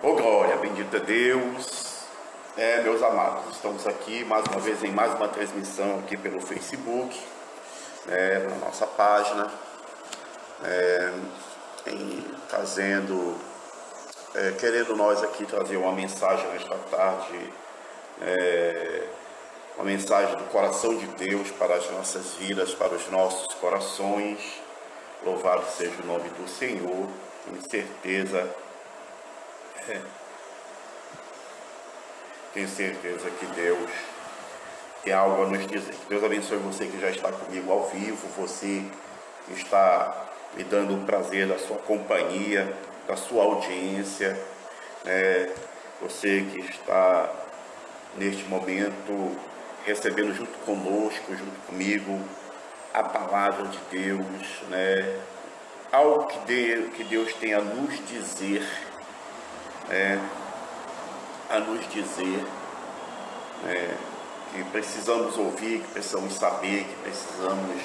Oh glória, bendito é Deus. Meus amados, estamos aqui mais uma vez em mais uma transmissão aqui pelo Facebook, na nossa página, querendo nós aqui trazer uma mensagem nesta tarde, uma mensagem do coração de Deus para as nossas vidas, para os nossos corações. Louvado seja o nome do Senhor. Tenho certeza que Deus tem algo a nos dizer. Que Deus abençoe você que já está comigo ao vivo, você que está me dando o prazer da sua companhia, da sua audiência, você que está neste momento recebendo junto conosco, junto comigo, a palavra de Deus, algo que Deus tem a nos dizer, que precisamos ouvir, que precisamos saber, que precisamos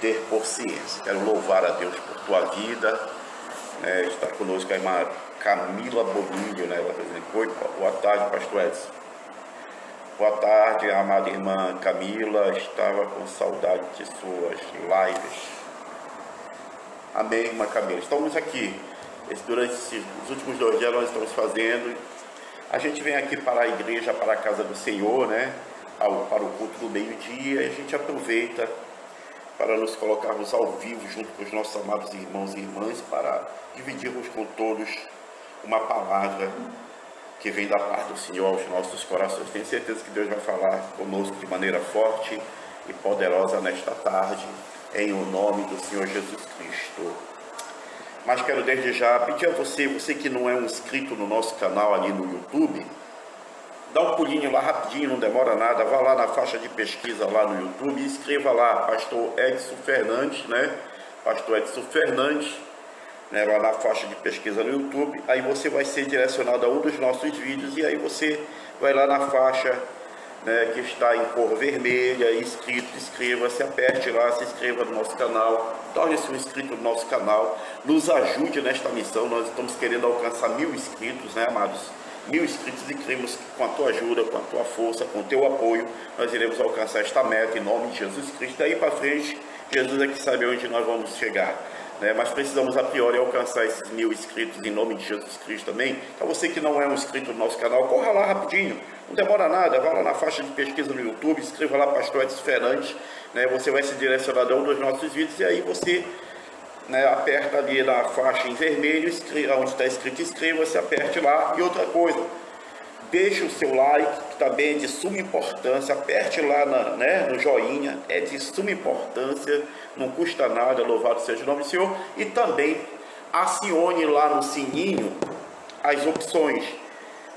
ter por ciência. Quero louvar a Deus por tua vida. Está conosco a irmã Camila Bonilho, ela oi, boa tarde, pastor Edson. Boa tarde, amada irmã Camila, estava com saudade de suas lives. Amém, irmã Camila. Estamos aqui, durante os últimos 2 dias nós estamos fazendo, a gente vem aqui para a igreja, para a casa do Senhor, para o culto do meio-dia, e a gente aproveita para nos colocarmos ao vivo junto com os nossos amados irmãos e irmãs, para dividirmos com todos uma palavra que vem da parte do Senhor aos nossos corações. Tenho certeza que Deus vai falar conosco de maneira forte e poderosa nesta tarde, em o nome do Senhor Jesus Cristo. Mas quero desde já pedir a você que não é um inscrito no nosso canal ali no YouTube, dá um pulinho lá rapidinho, não demora nada, vá lá na faixa de pesquisa lá no YouTube e escreva lá, Pastor Edson Fernandes, Pastor Edson Fernandes, lá na faixa de pesquisa no YouTube. Aí você vai ser direcionado a um dos nossos vídeos e aí você vai lá na faixa que está em cor vermelha, inscrito, inscreva-se, aperte lá, se inscreva no nosso canal, torne-se um inscrito no nosso canal, nos ajude nesta missão. Nós estamos querendo alcançar 1000 inscritos, amados? 1000 inscritos, e cremos que com a tua ajuda, com a tua força, com o teu apoio, nós iremos alcançar esta meta em nome de Jesus Cristo. Daí para frente, Jesus é que sabe onde nós vamos chegar. Mas precisamos a priori alcançar esses 1000 inscritos em nome de Jesus Cristo também. Então você que não é um inscrito no nosso canal, corra lá rapidinho, não demora nada, vá lá na faixa de pesquisa no YouTube, escreva lá Pastor Edson Fernandes, você vai ser direcionado a um dos nossos vídeos, e aí você aperta ali na faixa em vermelho, onde está escrito inscreva-se, aperte lá. E outra coisa, deixe o seu like, que também é de suma importância, aperte lá no joinha, é de suma importância, não custa nada, louvado seja o nome do Senhor. E também acione lá no sininho as opções.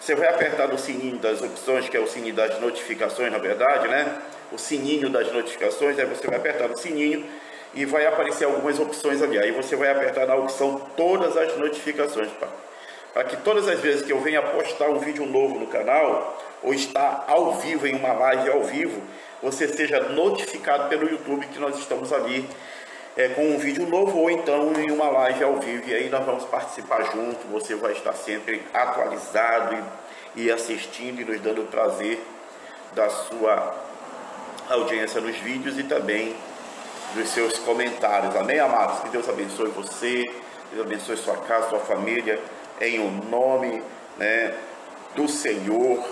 Você vai apertar no sininho das opções, que é o sininho das notificações, na verdade, o sininho das notificações, aí você vai apertar no sininho e vai aparecer algumas opções ali. Aí você vai apertar na opção todas as notificações, para que todas as vezes que eu venha postar um vídeo novo no canal, ou estar ao vivo em uma live ao vivo, você seja notificado pelo YouTube que nós estamos ali com um vídeo novo, ou então em uma live ao vivo, e aí nós vamos participar junto. Você vai estar sempre atualizado e assistindo e nos dando o prazer da sua audiência nos vídeos e também dos seus comentários. Amém, amados? Que Deus abençoe você, Deus abençoe sua casa, sua família, em o nome do Senhor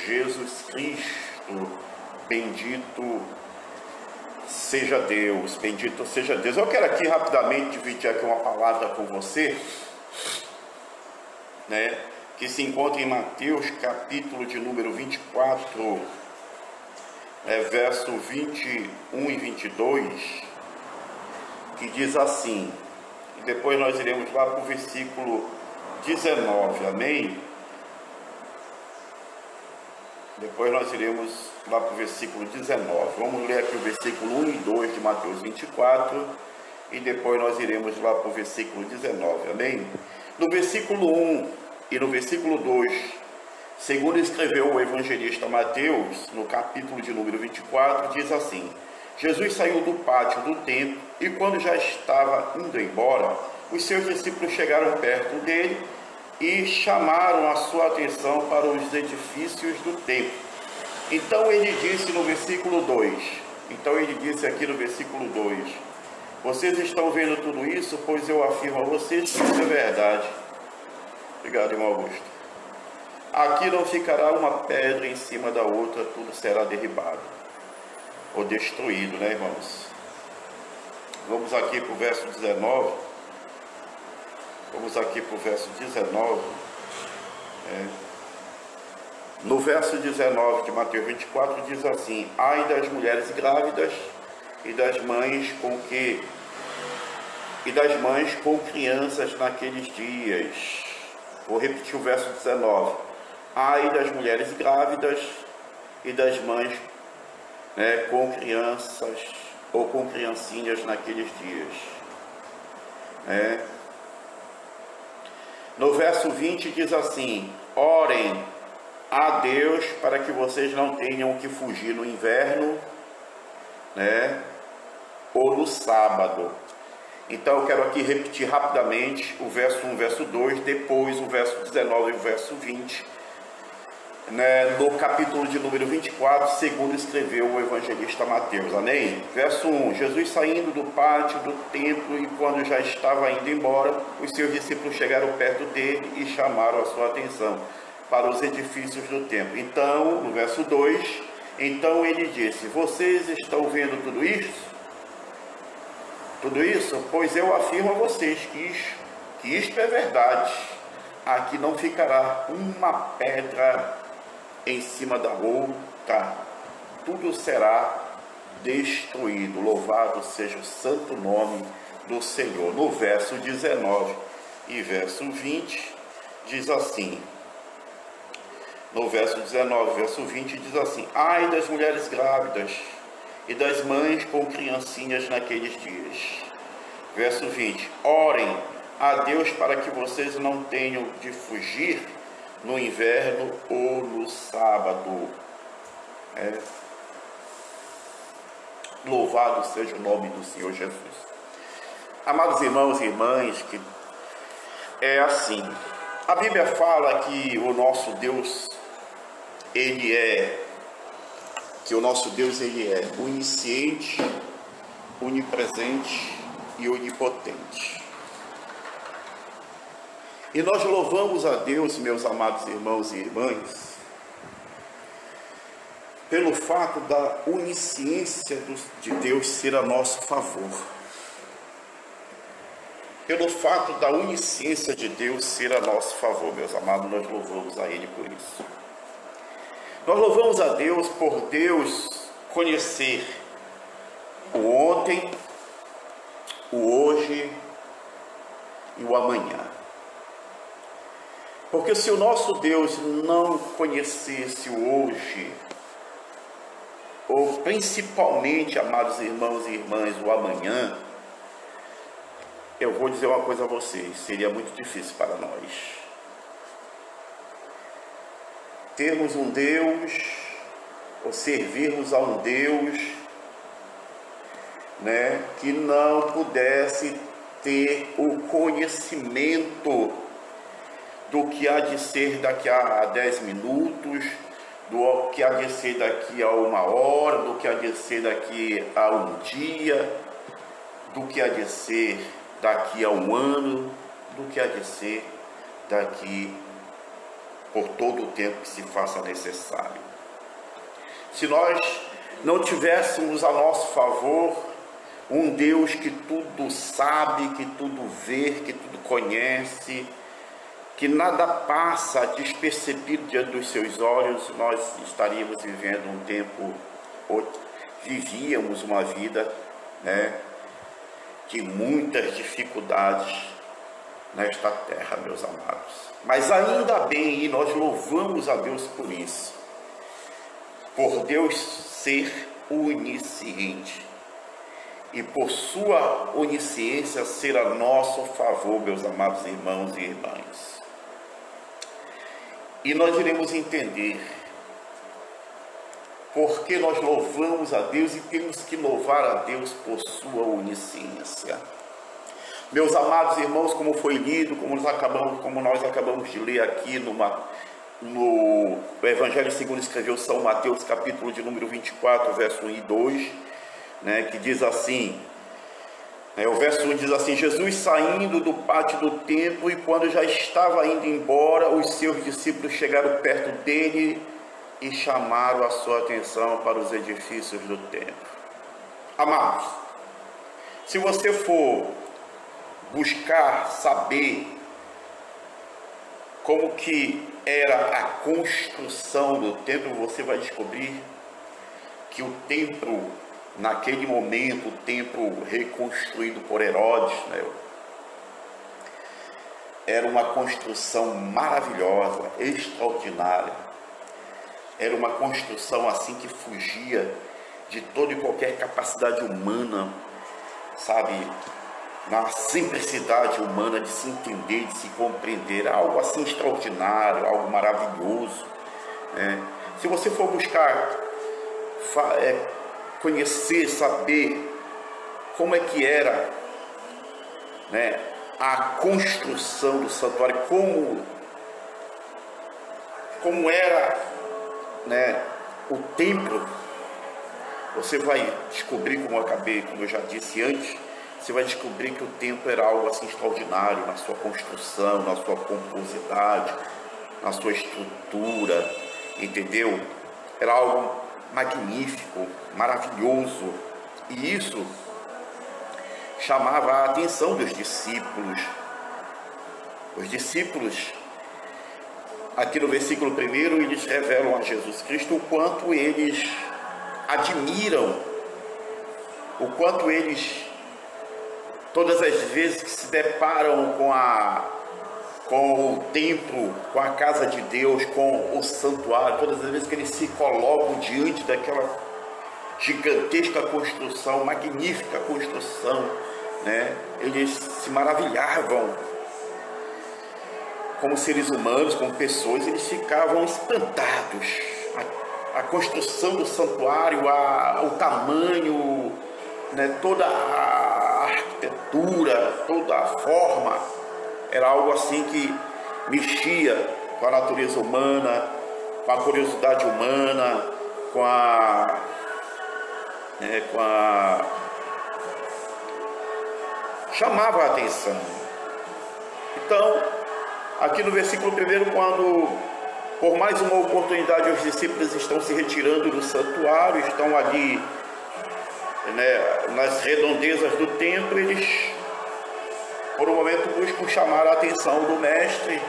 Jesus Cristo. Bendito seja Deus, bendito seja Deus. Eu quero aqui rapidamente dividir aqui uma palavra com você, que se encontra em Mateus, capítulo de número 24, verso 21 e 22, que diz assim, e depois nós iremos lá para o versículo 19, amém? Depois nós iremos lá para o versículo 19. Vamos ler aqui o versículo 1 e 2 de Mateus 24. E depois nós iremos lá para o versículo 19. Amém? No versículo 1 e no versículo 2, segundo escreveu o evangelista Mateus, no capítulo de número 24, diz assim: Jesus saiu do pátio do templo e, quando já estava indo embora, os seus discípulos chegaram perto dele e chamaram a sua atenção para os edifícios do templo. Então ele disse no versículo 2, aqui no versículo 2, vocês estão vendo tudo isso, pois eu afirmo a vocês que isso é verdade. Obrigado, irmão Augusto. Aqui não ficará uma pedra em cima da outra, tudo será derribado ou destruído, né, irmãos? Vamos aqui para o verso 19. No verso 19 de Mateus 24 diz assim: ai das mulheres grávidas e das mães com crianças naqueles dias. Vou repetir o verso 19. Ai das mulheres grávidas e das mães, com crianças ou com criancinhas naqueles dias. No verso 20 diz assim: orem a Deus para que vocês não tenham que fugir no inverno, ou no sábado. Então eu quero aqui repetir rapidamente o verso 1, verso 2, depois o verso 19 e o verso 20, no capítulo de número 24, segundo escreveu o evangelista Mateus. Amém? Verso 1: Jesus saindo do pátio do templo e, quando já estava indo embora, os seus discípulos chegaram perto dele e chamaram a sua atenção para os edifícios do templo. Então, no verso 2, então ele disse: vocês estão vendo tudo isso? Tudo isso? Pois eu afirmo a vocês que isto é verdade. Aqui não ficará uma pedra em cima da outra, tudo será destruído. Louvado seja o santo nome do Senhor. No verso 19 e verso 20 diz assim, no verso 19, verso 20 diz assim: ai das mulheres grávidas e das mães com criancinhas naqueles dias. Verso 20: orem a Deus para que vocês não tenham de fugir no inverno ou no sábado. Louvado seja o nome do Senhor Jesus. Amados irmãos e irmãs, que é assim, a Bíblia fala que o nosso Deus, ele é onisciente, onipresente e onipotente. E nós louvamos a Deus, meus amados irmãos e irmãs, pelo fato da onisciência de Deus ser a nosso favor. Pelo fato da onisciência de Deus ser a nosso favor, meus amados, nós louvamos a Ele por isso. Nós louvamos a Deus por Deus conhecer o ontem, o hoje e o amanhã. Porque se o nosso Deus não conhecesse o hoje, ou principalmente, amados irmãos e irmãs, o amanhã, eu vou dizer uma coisa a vocês: seria muito difícil para nós termos um Deus, ou servirmos a um Deus, que não pudesse ter o conhecimento do que há de ser daqui a 10 minutos, do que há de ser daqui a 1 hora, do que há de ser daqui a um dia, do que há de ser daqui a 1 ano, do que há de ser daqui por todo o tempo que se faça necessário. Se nós não tivéssemos a nosso favor um Deus que tudo sabe, que tudo vê, que tudo conhece, que nada passa despercebido diante dos seus olhos, nós estaríamos vivendo um tempo, ou vivíamos uma vida, de muitas dificuldades nesta terra, meus amados. Mas ainda bem, e nós louvamos a Deus por isso, por Deus ser onisciente e por sua onisciência ser a nosso favor, meus amados irmãos e irmãs. E nós iremos entender porque nós louvamos a Deus e temos que louvar a Deus por sua onisciência. Meus amados irmãos, como foi lido, como nós acabamos de ler aqui no Evangelho segundo escreveu São Mateus, capítulo de número 24, verso 1 e 2, né, que diz assim, o verso 1 diz assim: Jesus saindo do pátio do templo, e quando já estava indo embora, os seus discípulos chegaram perto dele e chamaram a sua atenção para os edifícios do templo. Amados, se você for buscar saber como que era a construção do templo, você vai descobrir que o templo, naquele momento, o templo reconstruído por Herodes, né, era uma construção maravilhosa, extraordinária. Era uma construção assim que fugia de toda e qualquer capacidade humana, sabe? Na simplicidade humana de se entender, de se compreender, algo assim extraordinário, algo maravilhoso, né? Se você for buscar conhecer, saber como é que era, né, a construção do santuário, como era, né, o templo, você vai descobrir, como eu já disse antes, você vai descobrir que o templo era algo assim extraordinário na sua construção, na sua pomposidade, na sua estrutura, entendeu? Era algo magnífico, maravilhoso, e isso chamava a atenção dos discípulos. Os discípulos, aqui no versículo 1, eles revelam a Jesus Cristo o quanto eles admiram, o quanto eles, todas as vezes que se deparam com o templo, com a casa de Deus, com o santuário, todas as vezes que eles se colocam diante daquela gigantesca construção, magnífica construção, né, eles se maravilhavam. Como seres humanos, como pessoas, eles ficavam espantados. A construção do santuário, o tamanho, né, toda a arquitetura, toda a forma, era algo assim que mexia com a natureza humana, com a curiosidade humana, chamava a atenção. Então, aqui no versículo 1, quando por mais uma oportunidade os discípulos estão se retirando do santuário, estão ali, né, nas redondezas do templo, eles por um momento buscam chamar a atenção do mestre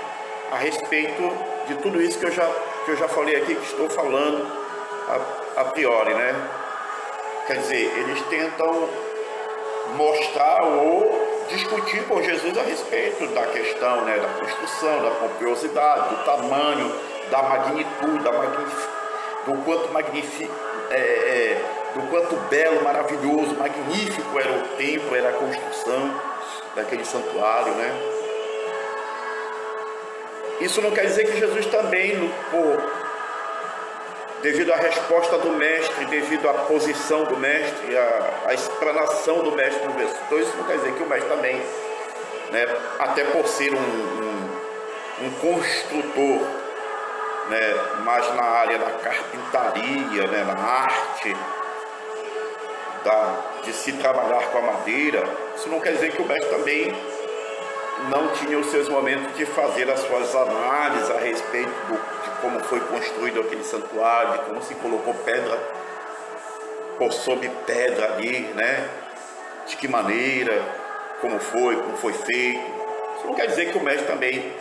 a respeito de tudo isso que eu já falei aqui, que estou falando a priori, né? Quer dizer, eles tentam mostrar ou discutir com Jesus a respeito da questão, né, da construção, da pomposidade, do tamanho, da magnitude, do quanto magnífico, do quanto belo, maravilhoso, magnífico era o templo, era a construção daquele santuário, né? Isso não quer dizer que Jesus também, devido à resposta do mestre, devido à posição do mestre, à explanação do mestre no verso 2, isso não quer dizer que o mestre também, né, até por ser um construtor, né, mas na área da carpintaria, né, na arte de se trabalhar com a madeira, isso não quer dizer que o mestre também não tinha os seus momentos de fazer as suas análises a respeito de como foi construído aquele santuário, de como se colocou pedra por sobre pedra ali, né? De que maneira, como foi feito. Isso não quer dizer que o mestre também,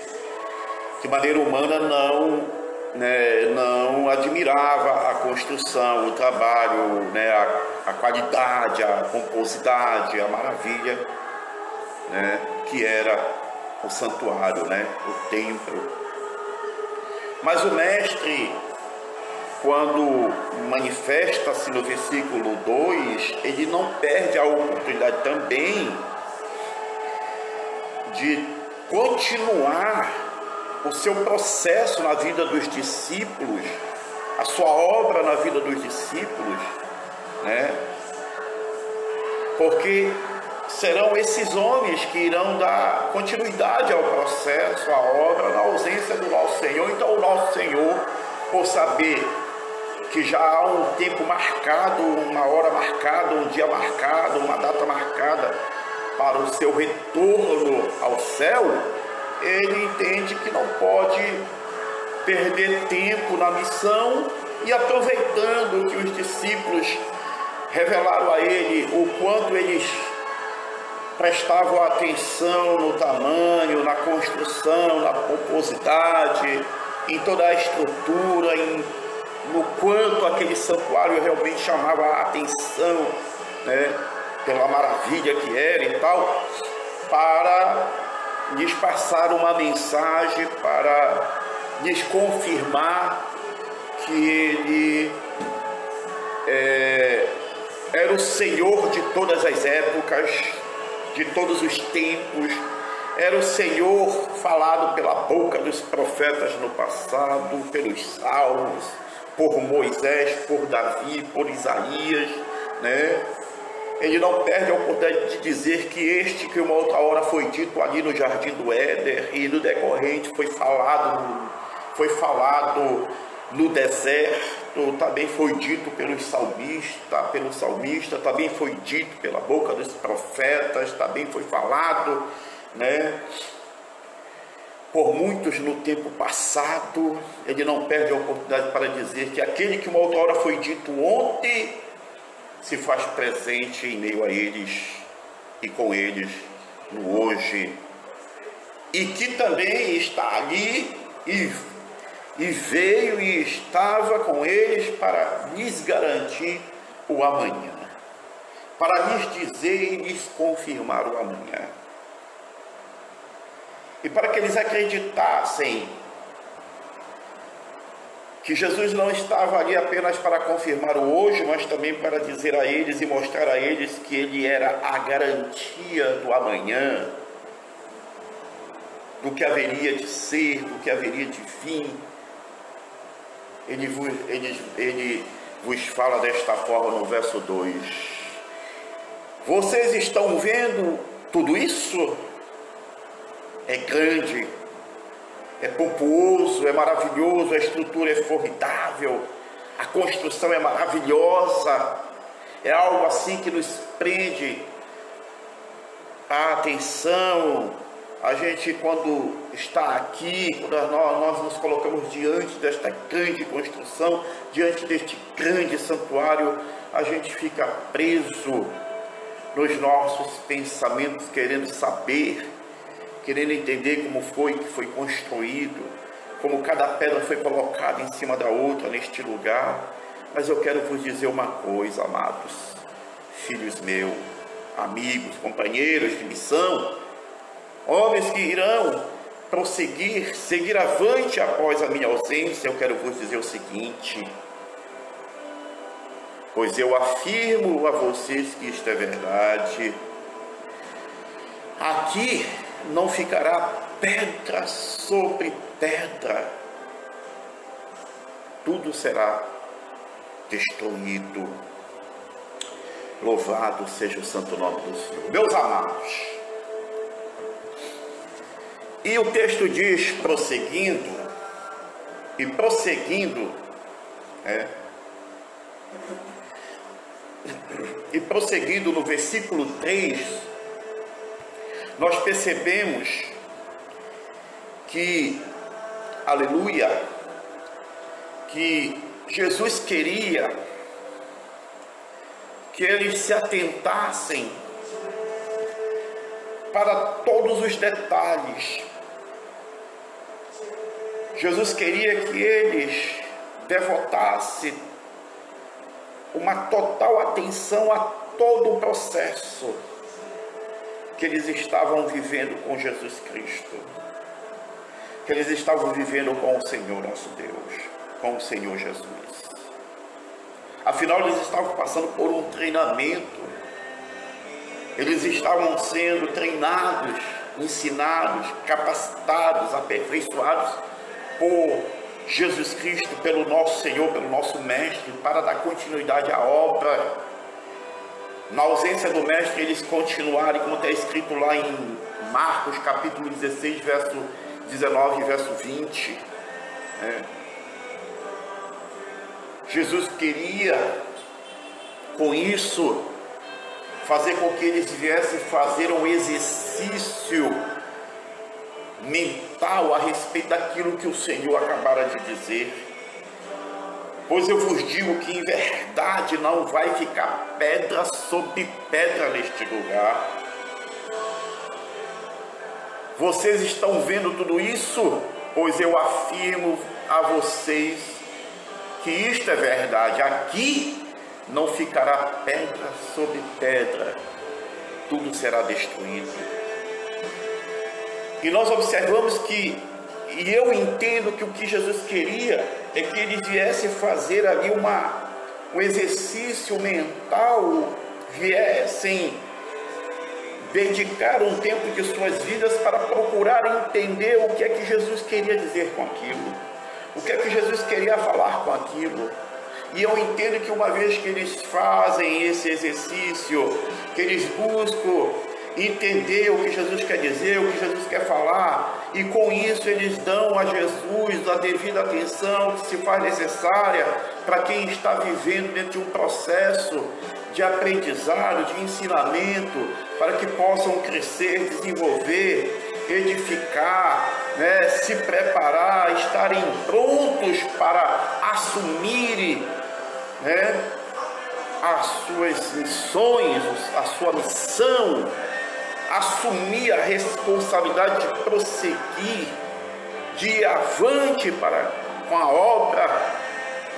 de maneira humana, não admirava a construção, o trabalho, né? A qualidade, a pomposidade, a maravilha, né, que era o santuário, né, o templo. Mas o mestre, quando manifesta-se no versículo 2, ele não perde a oportunidade também de continuar o seu processo na vida dos discípulos, a sua obra na vida dos discípulos, né? Porque serão esses homens que irão dar continuidade ao processo, à obra, na ausência do nosso Senhor. Então o nosso Senhor, por saber que já há um tempo marcado, uma hora marcada, um dia marcado, uma data marcada para o seu retorno ao céu, ele entende que não pode perder tempo na missão, e aproveitando que os discípulos revelaram a ele o quanto eles prestavam atenção no tamanho, na construção, na pomposidade, em toda a estrutura, no quanto aquele santuário realmente chamava a atenção, né, pela maravilha que era e tal, para lhes passar uma mensagem, para lhes confirmar que ele era o Senhor de todas as épocas, de todos os tempos, era o Senhor falado pela boca dos profetas no passado, pelos salmos, por Moisés, por Davi, por Isaías, né? Ele não perde a oportunidade de dizer que uma outra hora foi dito ali no Jardim do Éden, e no decorrente foi falado no deserto, também foi dito pelo salmista, também foi dito pela boca dos profetas, também foi falado, né, por muitos no tempo passado. Ele não perde a oportunidade para dizer que aquele que uma outra hora foi dito ontem se faz presente em meio a eles e com eles no hoje, e que também está ali e veio e estava com eles para lhes garantir o amanhã, para lhes dizer e lhes confirmar o amanhã, e para que eles acreditassem que Jesus não estava ali apenas para confirmar o hoje, mas também para dizer a eles e mostrar a eles que ele era a garantia do amanhã, do que haveria de ser, do que haveria de vir. Ele vos fala desta forma no verso 2: vocês estão vendo tudo isso? É grande, é pomposo, é maravilhoso, a estrutura é formidável, a construção é maravilhosa, é algo assim que nos prende a atenção. A gente, quando está aqui, quando nós nos colocamos diante desta grande construção, diante deste grande santuário, a gente fica preso nos nossos pensamentos, querendo saber, querendo entender como foi que foi construído, como cada pedra foi colocada em cima da outra neste lugar. Mas eu quero vos dizer uma coisa, amados, filhos meus, amigos, companheiros de missão, homens que irão prosseguir, seguir avante após a minha ausência. Eu quero vos dizer o seguinte: pois eu afirmo a vocês que isto é verdade, aqui não ficará pedra sobre pedra, tudo será destruído. Louvado seja o santo nome do Senhor. Meus amados, e o texto diz, prosseguindo, no versículo 3, nós percebemos que, aleluia, que Jesus queria que eles se atentassem para todos os detalhes. Jesus queria que eles devotassem uma total atenção a todo o processo que eles estavam vivendo com Jesus Cristo, que eles estavam vivendo com o Senhor nosso Deus, com o Senhor Jesus. Afinal, eles estavam passando por um treinamento, eles estavam sendo treinados, ensinados, capacitados, aperfeiçoados por Jesus Cristo, pelo nosso Senhor, pelo nosso Mestre, para dar continuidade à obra. Na ausência do Mestre, eles continuarem, como está escrito lá em Marcos, capítulo 16, verso 19 e verso 20. Jesus queria, com isso, fazer com que eles viessem fazer um exercício mental a respeito daquilo que o Senhor acabara de dizer. Pois eu vos digo que em verdade não vai ficar pedra sobre pedra neste lugar. Vocês estão vendo tudo isso? Pois eu afirmo a vocês que isto é verdade. Aqui não ficará pedra sobre pedra, tudo será destruído. E nós observamos que, e eu entendo que o que Jesus queria é que eles viessem fazer ali um exercício mental, viessem dedicar um tempo de suas vidas para procurar entender o que é que Jesus queria dizer com aquilo, o que é que Jesus queria falar com aquilo. E eu entendo que uma vez que eles fazem esse exercício, que eles buscam entender o que Jesus quer dizer, o que Jesus quer falar, e com isso eles dão a Jesus a devida atenção que se faz necessária para quem está vivendo dentro de um processo de aprendizado, de ensinamento, para que possam crescer, desenvolver, edificar, se preparar, estarem prontos para assumirem as suas missões, a sua missão, assumir a responsabilidade de prosseguir, de ir avante com a obra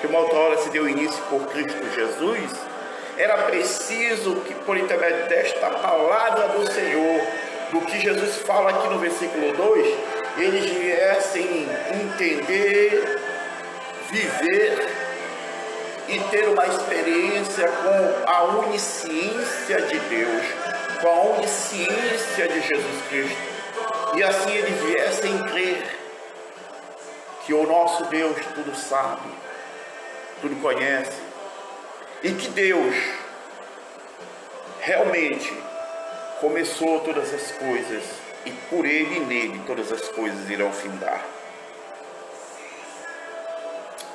que uma outra hora se deu início por Cristo Jesus. Era preciso que, por intermédio desta palavra do Senhor, do que Jesus fala aqui no versículo 2, eles viessem entender, viver e ter uma experiência com a onisciência de Deus, com a onisciência de Jesus Cristo. E assim eles viessem crer que o nosso Deus tudo sabe, tudo conhece, e que Deus realmente começou todas as coisas, e por Ele e nele todas as coisas irão findar.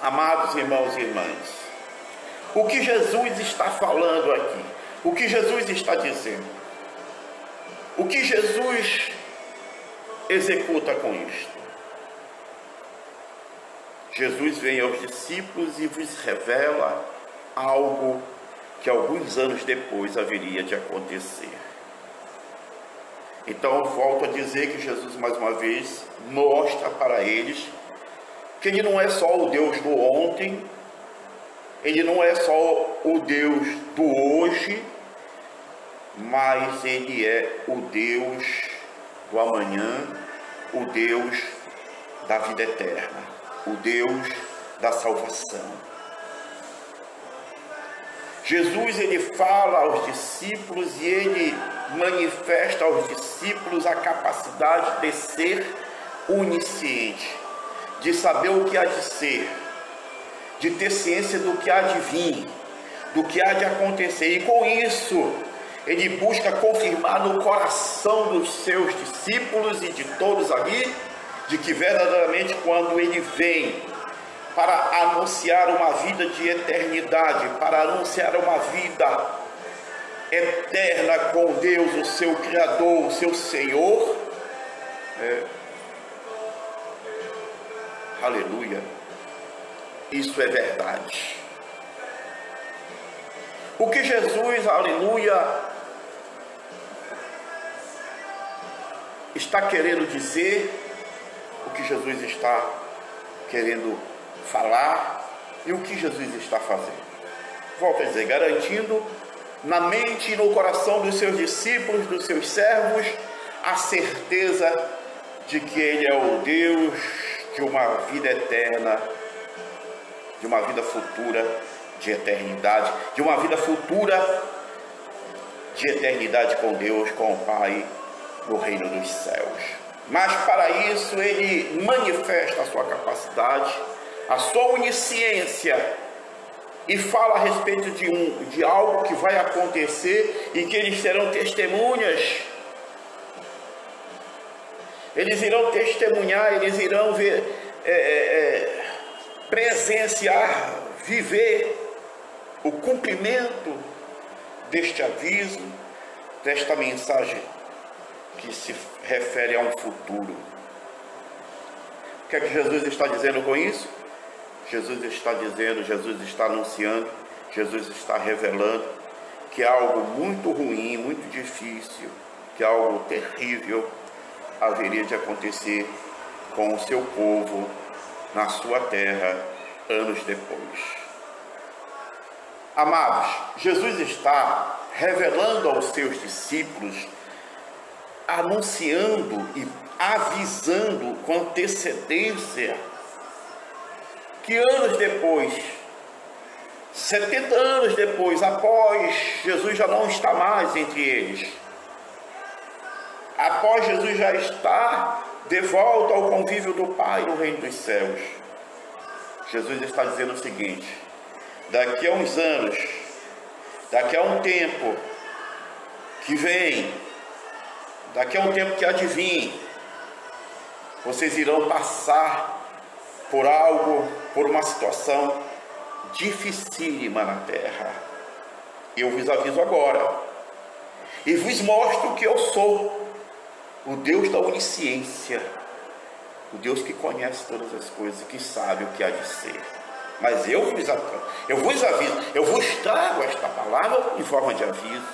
Amados irmãos e irmãs, o que Jesus está falando aqui, o que Jesus está dizendo, o que Jesus executa com isto? Jesus vem aos discípulos e vos revela algo que alguns anos depois haveria de acontecer. Então, volto a dizer que Jesus, mais uma vez, mostra para eles que Ele não é só o Deus do ontem, Ele não é só o Deus do hoje, mas Ele é o Deus do amanhã, o Deus da vida eterna, o Deus da salvação. Jesus, Ele fala aos discípulos e Ele manifesta aos discípulos a capacidade de ser onisciente, de saber o que há de ser, de ter ciência do que há de vir, do que há de acontecer. E com isso, Ele busca confirmar no coração dos seus discípulos e de todos ali, de que verdadeiramente quando Ele vem para anunciar uma vida de eternidade, para anunciar uma vida eterna com Deus, o seu Criador, o seu Senhor, aleluia, isso é verdade. O que Jesus, aleluia, está querendo dizer, o que Jesus está querendo falar e o que Jesus está fazendo? Volto a dizer, garantindo na mente e no coração dos seus discípulos, dos seus servos, a certeza de que Ele é o Deus de uma vida eterna, de uma vida futura de eternidade, de uma vida futura de eternidade com Deus, com o Pai, no reino dos céus. Mas para isso Ele manifesta a sua capacidade a sua onisciência, e fala a respeito de algo que vai acontecer e que eles serão testemunhas. Eles irão testemunhar, eles irão ver, presenciar, viver o cumprimento deste aviso, desta mensagem que se refere a um futuro. O que é que Jesus está dizendo com isso? Jesus está dizendo, Jesus está anunciando, Jesus está revelando que algo muito ruim, muito difícil, que algo terrível haveria de acontecer com o seu povo na sua terra anos depois. Amados, Jesus está revelando aos seus discípulos, anunciando e avisando com antecedência que anos depois, 70 anos depois, após Jesus já não está mais entre eles, após Jesus já estar de volta ao convívio do Pai no reino dos céus, Jesus está dizendo o seguinte: daqui a uns anos, daqui a um tempo que vem, daqui a um tempo que há de vir, vocês irão passar por algo, por uma situação dificílima na terra. Eu vos aviso agora e vos mostro que eu sou o Deus da onisciência, o Deus que conhece todas as coisas, que sabe o que há de ser. Mas eu vos aviso, eu vos trago esta palavra em forma de aviso,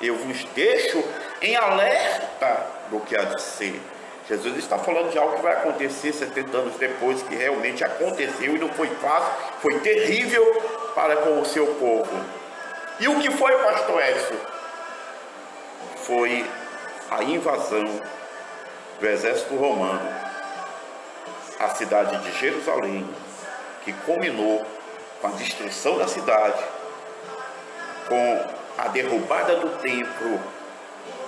eu vos deixo em alerta do que há de ser. Jesus está falando de algo que vai acontecer 70 anos depois, que realmente aconteceu e não foi fácil, foi terrível para com o seu povo. E o que foi, pastor Edson? Foi a invasão do exército romano à cidade de Jerusalém, que culminou com a destruição da cidade, com a derrubada do templo.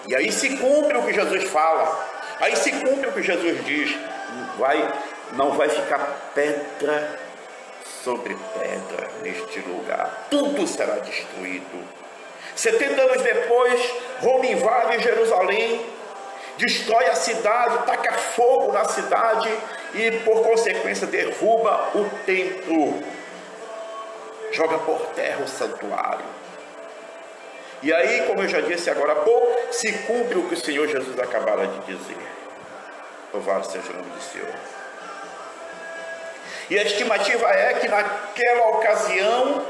E aí se cumpre o que Jesus fala. Aí se cumpre o que Jesus diz: não vai ficar pedra sobre pedra neste lugar, tudo será destruído. 70 anos depois, Roma invade Jerusalém, destrói a cidade, taca fogo na cidade e, por consequência, derruba o templo, joga por terra o santuário. E aí, como eu já disse agora há pouco, se cumpre o que o Senhor Jesus acabara de dizer. Louvado seja o nome do Senhor. E a estimativa é que naquela ocasião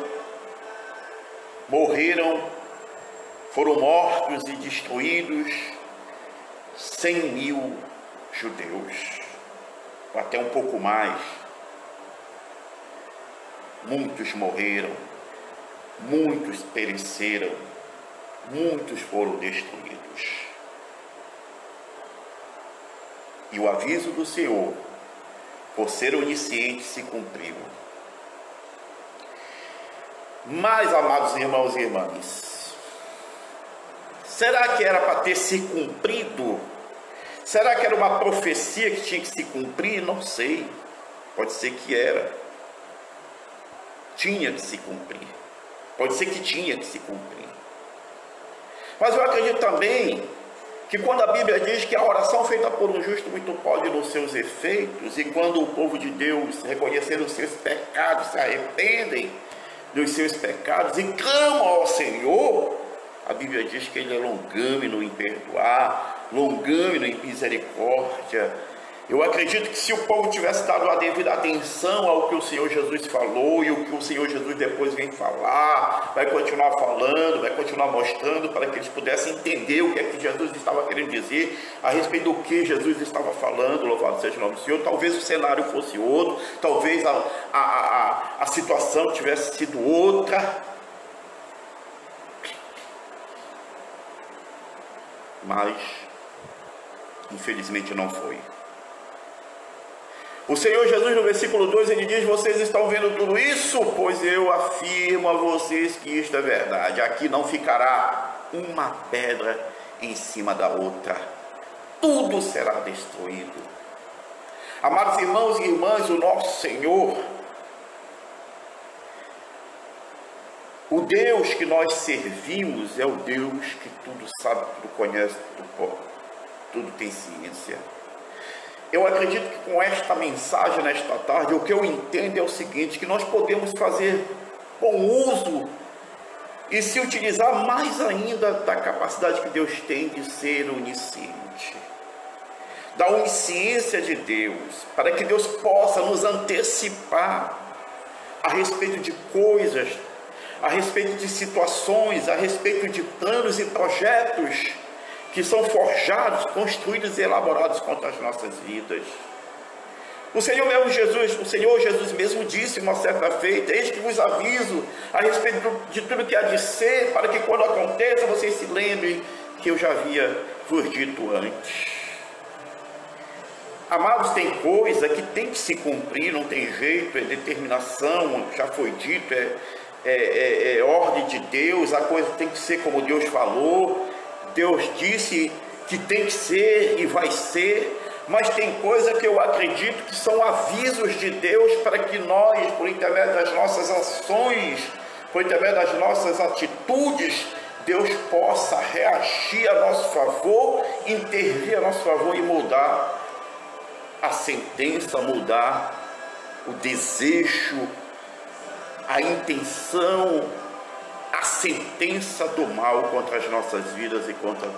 foram mortos e destruídos 100.000 judeus, ou até um pouco mais. Muitos morreram, muitos pereceram, muitos foram destruídos. E o aviso do Senhor, por ser onisciente, se cumpriu. Mas, amados irmãos e irmãs, será que era para ter se cumprido? Será que era uma profecia que tinha que se cumprir? Não sei. Pode ser que era. Tinha que se cumprir. Pode ser que tinha que se cumprir. Mas eu acredito também que quando a Bíblia diz que a oração feita por um justo muito pode nos seus efeitos, e quando o povo de Deus reconhecer os seus pecados, se arrependem dos seus pecados e clamam ao Senhor, a Bíblia diz que Ele é longâmino em perdoar, longâmino em misericórdia. Eu acredito que se o povo tivesse dado a devida atenção ao que o Senhor Jesus falou e o que o Senhor Jesus depois vem falar, vai continuar falando, vai continuar mostrando, para que eles pudessem entender o que é que Jesus estava querendo dizer a respeito do que Jesus estava falando, louvado seja o nome do Senhor. Talvez o cenário fosse outro, talvez a situação tivesse sido outra, mas infelizmente não foi. O Senhor Jesus, no versículo 2, ele diz: vocês estão vendo tudo isso? Pois eu afirmo a vocês que isto é verdade. Aqui não ficará uma pedra em cima da outra. Tudo será destruído. Amados irmãos e irmãs, o nosso Senhor, O Deus que nós servimos é o Deus que tudo sabe, tudo conhece, tudo tem ciência. Eu acredito que com esta mensagem nesta tarde, o que eu entendo é o seguinte, que nós podemos fazer bom uso e se utilizar mais ainda da capacidade que Deus tem de ser onisciente, da onisciência de Deus, para que Deus possa nos antecipar a respeito de coisas, a respeito de situações, a respeito de planos e projetos que são forjados, construídos e elaborados contra as nossas vidas. O Senhor Jesus mesmo disse uma certa feita: eis que vos aviso a respeito de tudo que há de ser, para que quando aconteça vocês se lembrem que eu já havia vos dito antes. Amados, tem coisa que tem que se cumprir, não tem jeito, é determinação, já foi dito, é ordem de Deus, a coisa tem que ser como Deus falou. Deus disse que tem que ser e vai ser, mas tem coisa que eu acredito que são avisos de Deus para que nós, por intermédio das nossas ações, por intermédio das nossas atitudes, Deus possa reagir a nosso favor, intervir a nosso favor e mudar a sentença, mudar o desejo, a intenção, a sentença do mal contra as nossas vidas e contra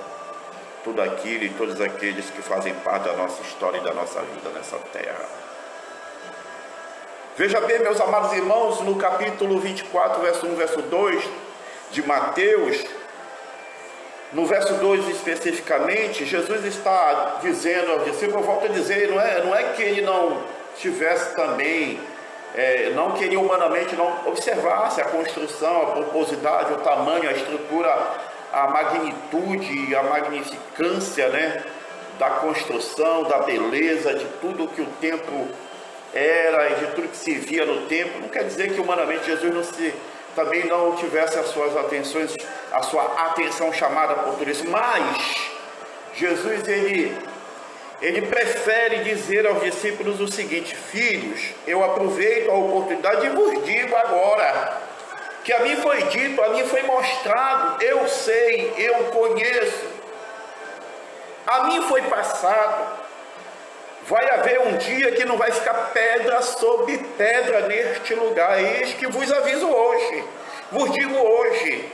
tudo aquilo e todos aqueles que fazem parte da nossa história e da nossa vida nessa terra. Veja bem, meus amados irmãos, no capítulo 24, verso 1, verso 2 de Mateus, no verso 2 especificamente, Jesus está dizendo aos discípulos, eu volto a dizer, não é que ele não tivesse também, não que ele humanamente não observasse a construção, a pomposidade, o tamanho, a estrutura, a magnitude, a magnificância, né, da construção, da beleza, de tudo que o templo era e de tudo que se via no templo. Não quer dizer que humanamente Jesus também não tivesse a sua atenção chamada por tudo isso, mas Jesus ele prefere dizer aos discípulos o seguinte: filhos, eu aproveito a oportunidade e vos digo agora, que a mim foi dito, a mim foi mostrado, eu sei, eu conheço, a mim foi passado. Vai haver um dia que não vai ficar pedra sobre pedra neste lugar. Eis que vos aviso hoje, vos digo hoje.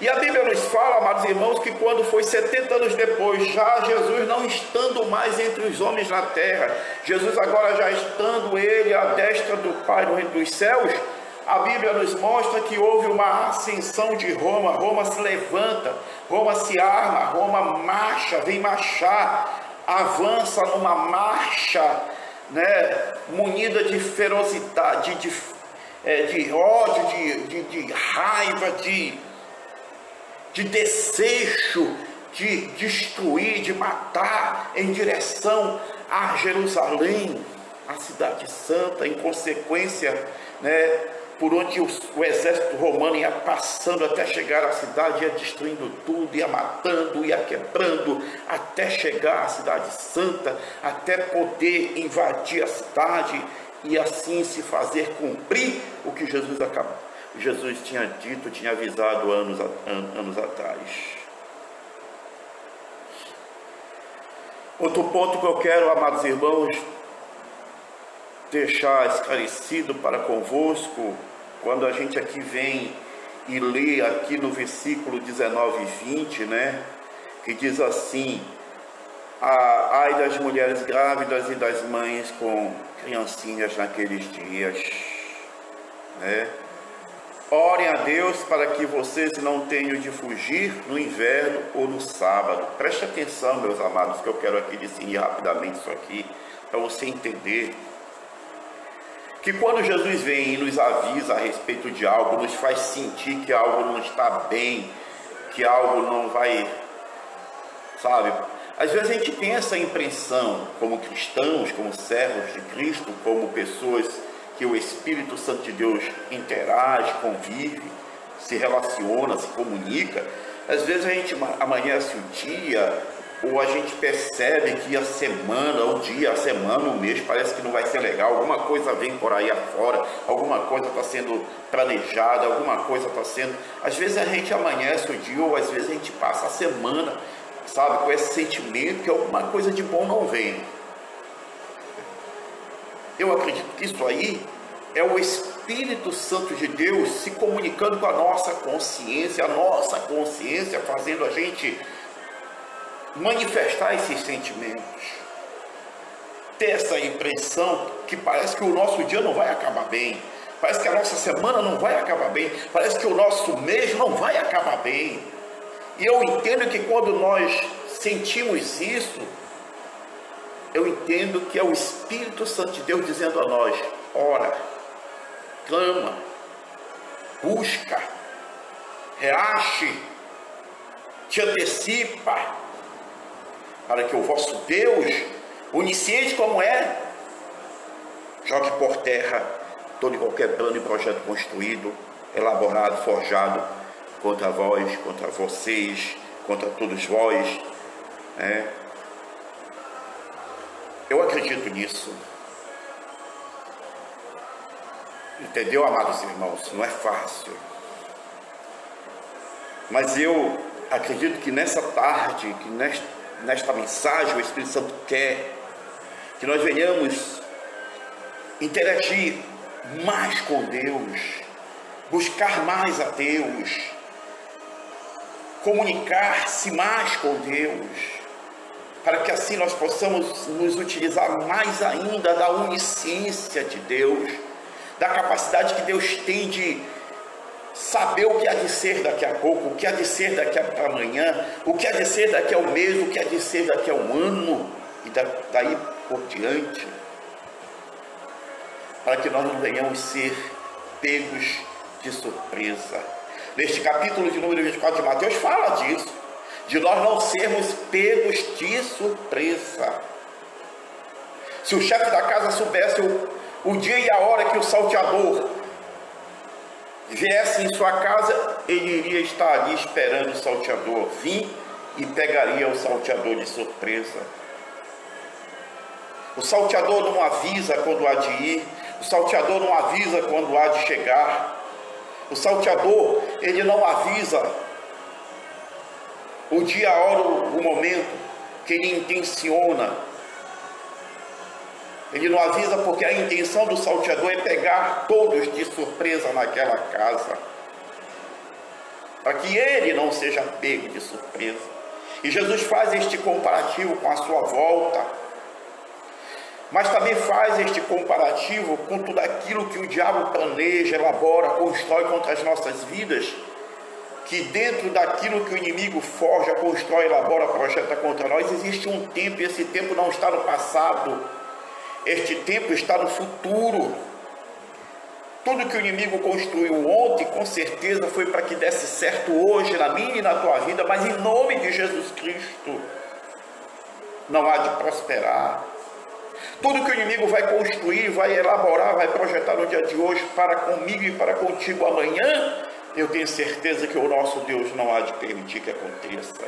E a Bíblia nos fala, amados irmãos, que quando foi 70 anos depois, já Jesus não estando mais entre os homens na terra, Jesus agora já estando ele à destra do Pai no reino dos céus, a Bíblia nos mostra que houve uma ascensão de Roma. Roma se levanta, Roma se arma, Roma marcha, vem marchar, avança numa marcha, né, munida de ferocidade, de ódio, de raiva, de desejo, de destruir, de matar, em direção a Jerusalém, a cidade santa, em consequência, né, por onde o exército romano ia passando até chegar à cidade, ia destruindo tudo, ia matando, ia quebrando, até chegar à cidade santa, até poder invadir a cidade e assim se fazer cumprir o que Jesus tinha dito, tinha avisado anos atrás. Outro ponto que eu quero, amados irmãos, deixar esclarecido para convosco, quando a gente aqui vem e lê aqui no versículo 19 e 20, né, que diz assim: ai das mulheres grávidas e das mães com criancinhas naqueles dias, né? Orem a Deus para que vocês não tenham de fugir no inverno ou no sábado. Preste atenção, meus amados, que eu quero aqui definir rapidamente isso aqui, para você entender que quando Jesus vem e nos avisa a respeito de algo, nos faz sentir que algo não está bem, que algo não vai, sabe? Às vezes a gente tem essa impressão, como cristãos, como servos de Cristo, como pessoas que o Espírito Santo de Deus interage, convive, se relaciona, se comunica. Às vezes a gente amanhece o dia, ou a gente percebe que a semana, o dia, a semana, o mês parece que não vai ser legal, alguma coisa vem por aí afora, alguma coisa está sendo planejada, alguma coisa está sendo... Às vezes a gente amanhece o dia, ou às vezes a gente passa a semana, sabe, com esse sentimento que alguma coisa de bom não vem. Eu acredito que isso aí é o Espírito Santo de Deus se comunicando com a nossa consciência fazendo a gente manifestar esses sentimentos, ter essa impressão que parece que o nosso dia não vai acabar bem, parece que a nossa semana não vai acabar bem, parece que o nosso mês não vai acabar bem. E eu entendo que quando nós sentimos isso, eu entendo que é o Espírito Santo de Deus dizendo a nós: ora, clama, busca, reache, te antecipa, para que o vosso Deus, onisciente como é, jogue por terra todo e qualquer plano e projeto construído, elaborado, forjado contra vós, contra vocês, contra todos vós. Eu acredito nisso. Entendeu, amados irmãos? Não é fácil. Mas eu acredito que nessa tarde, que nesta mensagem, o Espírito Santo quer que nós venhamos interagir mais com Deus, buscar mais a Deus, comunicar-se mais com Deus, para que assim nós possamos nos utilizar mais ainda da onisciência de Deus, da capacidade que Deus tem de saber o que há de ser daqui a pouco, o que há de ser daqui a amanhã, o que há de ser daqui a um mês, o que há de ser daqui a um ano, e daí por diante, para que nós não venhamos ser pegos de surpresa. Neste capítulo de número 24 de Mateus fala disso, de nós não sermos pegos de surpresa. Se o chefe da casa soubesse o dia e a hora que o salteador viesse em sua casa, ele iria estar ali esperando o salteador vir e pegaria o salteador de surpresa. O salteador não avisa quando há de ir, o salteador não avisa quando há de chegar. O salteador, ele não avisa o dia, a hora, o momento que ele intenciona. Ele não avisa porque a intenção do salteador é pegar todos de surpresa naquela casa, para que ele não seja pego de surpresa. E Jesus faz este comparativo com a sua volta, mas também faz este comparativo com tudo aquilo que o diabo planeja, elabora, constrói contra as nossas vidas, que dentro daquilo que o inimigo forja, constrói, elabora, projeta contra nós, existe um tempo, e esse tempo não está no passado, este tempo está no futuro. Tudo que o inimigo construiu ontem, com certeza foi para que desse certo hoje, na minha e na tua vida, mas em nome de Jesus Cristo, não há de prosperar. Tudo que o inimigo vai construir, vai elaborar, vai projetar no dia de hoje, para comigo e para contigo amanhã, eu tenho certeza que o nosso Deus não há de permitir que aconteça.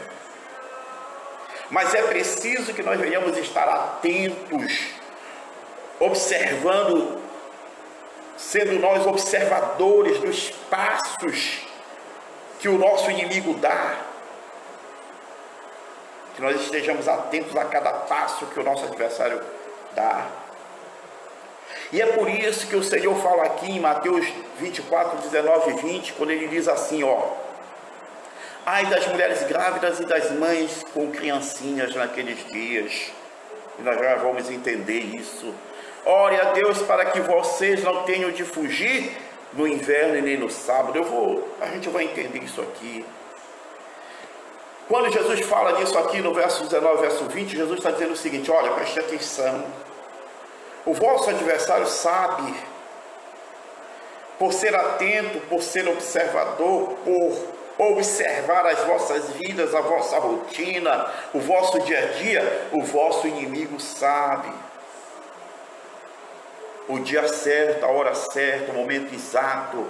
Mas é preciso que nós venhamos estar atentos, observando, sendo nós observadores dos passos que o nosso inimigo dá, que nós estejamos atentos a cada passo que o nosso adversário dá. E é por isso que o Senhor fala aqui em Mateus 24, 19 e 20, quando ele diz assim, ai das mulheres grávidas e das mães com criancinhas naqueles dias. E nós já vamos entender isso. Ore a Deus para que vocês não tenham de fugir no inverno e nem no sábado. A gente vai entender isso aqui. Quando Jesus fala disso aqui no verso 19, verso 20, Jesus está dizendo o seguinte: olha, preste atenção. O vosso adversário sabe, por ser atento, por ser observador, por observar as vossas vidas, a vossa rotina, o vosso dia a dia, o vosso inimigo sabe o dia certo, a hora certa, o momento exato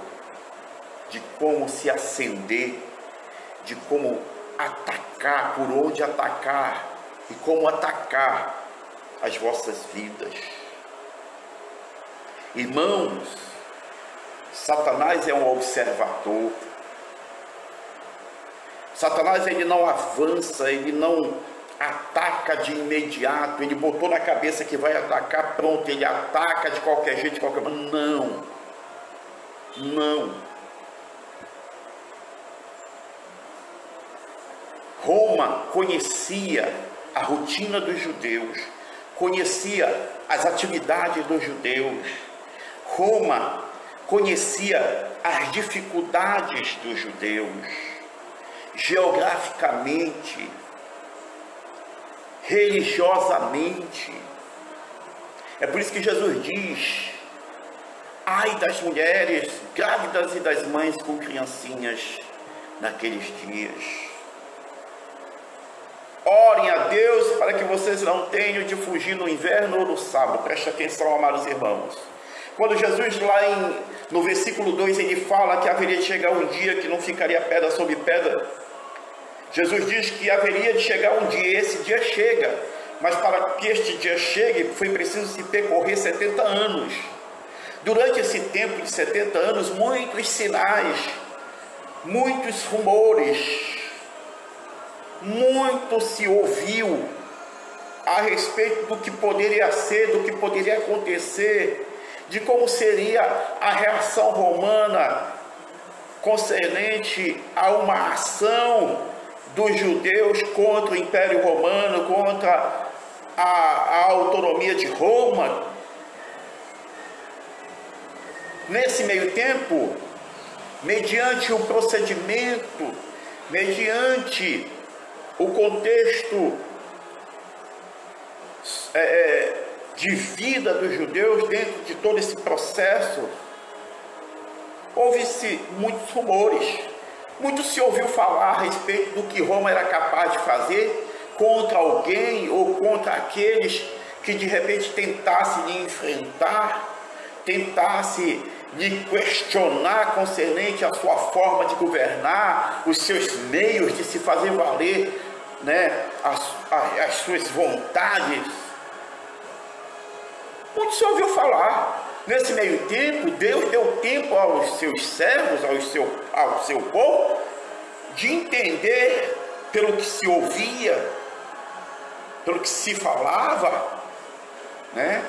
de como se acender, de como atacar, por onde atacar. e como atacar as vossas vidas. Irmãos, Satanás é um observador. Satanás, ele não avança, ele não ataca de imediato. Ele botou na cabeça que vai atacar, pronto, ele ataca de qualquer jeito, de qualquer maneira. Não, não. Roma conhecia a rotina dos judeus, conhecia as atividades dos judeus. Roma conhecia as dificuldades dos judeus, geograficamente, religiosamente. É por isso que Jesus diz: ai das mulheres grávidas e das mães com criancinhas naqueles dias. Orem a Deus para que vocês não tenham de fugir no inverno ou no sábado. Preste atenção, amados irmãos. Quando Jesus lá no versículo 2, ele fala que haveria de chegar um dia que não ficaria pedra sobre pedra. Jesus diz que haveria de chegar um dia, esse dia chega. Mas para que este dia chegue, foi preciso se percorrer 70 anos. Durante esse tempo de 70 anos, muitos sinais, muitos rumores, muito se ouviu a respeito do que poderia ser, do que poderia acontecer, de como seria a reação romana concernente a uma ação dos judeus contra o Império Romano, contra a autonomia de Roma. Nesse meio tempo, mediante o procedimento, mediante o contexto de vida dos judeus, dentro de todo esse processo, houve-se muitos rumores, muito se ouviu falar a respeito do que Roma era capaz de fazer contra alguém ou contra aqueles que de repente tentassem lhe enfrentar, tentassem lhe questionar concernente à sua forma de governar, os seus meios de se fazer valer, né, as suas vontades. Muito se ouviu falar. Nesse meio tempo, Deus deu tempo aos seus servos, ao seu povo, de entender pelo que se ouvia, pelo que se falava, né?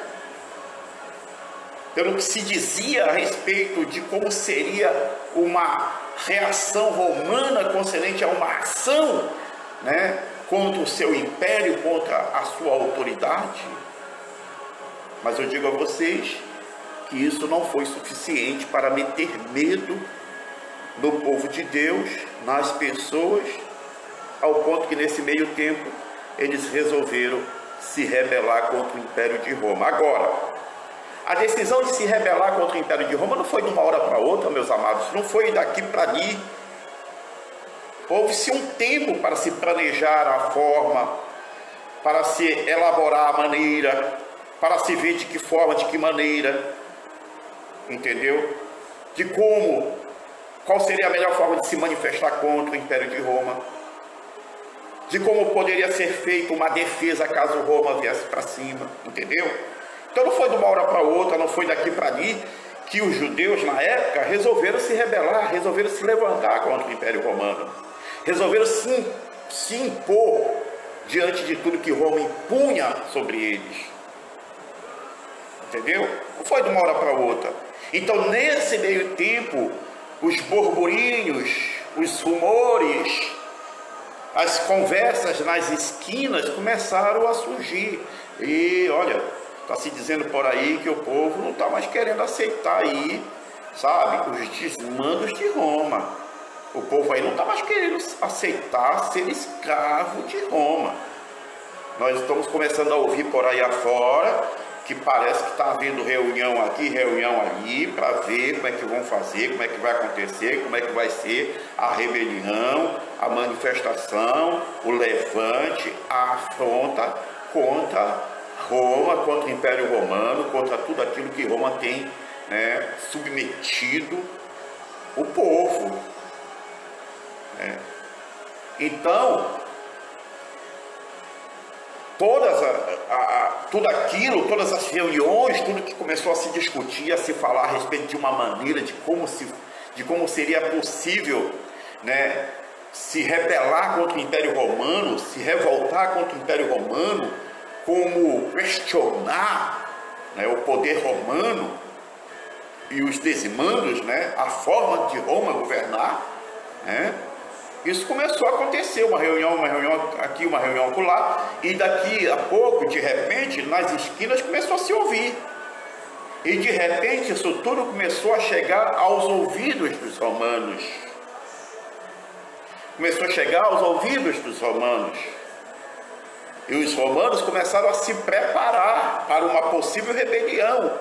Pelo que se dizia a respeito de como seria uma reação romana concernente a uma ação, né, contra o seu império, contra a sua autoridade. Mas eu digo a vocês que isso não foi suficiente para meter medo no povo de Deus, nas pessoas, ao ponto que nesse meio tempo eles resolveram se rebelar contra o Império de Roma. Agora, a decisão de se rebelar contra o Império de Roma não foi de uma hora para outra, meus amados, não foi daqui para ali. Houve-se um tempo para se planejar a forma, para se elaborar a maneira, para se ver de que forma, de que maneira, entendeu? De como, qual seria a melhor forma de se manifestar contra o Império de Roma, de como poderia ser feita uma defesa caso Roma viesse para cima, entendeu? Então não foi de uma hora para outra, não foi daqui para ali, que os judeus na época resolveram se rebelar, resolveram se levantar contra o Império Romano, resolveram se impor diante de tudo que Roma impunha sobre eles, entendeu? Não foi de uma hora para outra. Então nesse meio tempo, os burburinhos, os rumores, as conversas nas esquinas começaram a surgir. E olha, está se dizendo por aí que o povo não está mais querendo aceitar aí, sabe, os desmandos de Roma. O povo aí não está mais querendo aceitar ser escravo de Roma. Nós estamos começando a ouvir por aí afora que parece que está havendo reunião aqui, reunião ali, para ver como é que vão fazer, como é que vai acontecer, como é que vai ser a rebelião, a manifestação, o levante, a afronta contra Roma, contra o Império Romano, contra tudo aquilo que Roma tem, né, submetido o povo. Então, tudo aquilo, todas as reuniões, tudo que começou a se discutir, a se falar a respeito de uma maneira, de como seria possível, né, se rebelar contra o Império Romano, se revoltar contra o Império Romano, como questionar, né, o poder romano e os desmandos, né, a forma de Roma governar, né? Isso começou a acontecer, uma reunião aqui, uma reunião acolá, e daqui a pouco, de repente, nas esquinas começou a se ouvir. E de repente isso tudo começou a chegar aos ouvidos dos romanos. Começou a chegar aos ouvidos dos romanos. E os romanos começaram a se preparar para uma possível rebelião.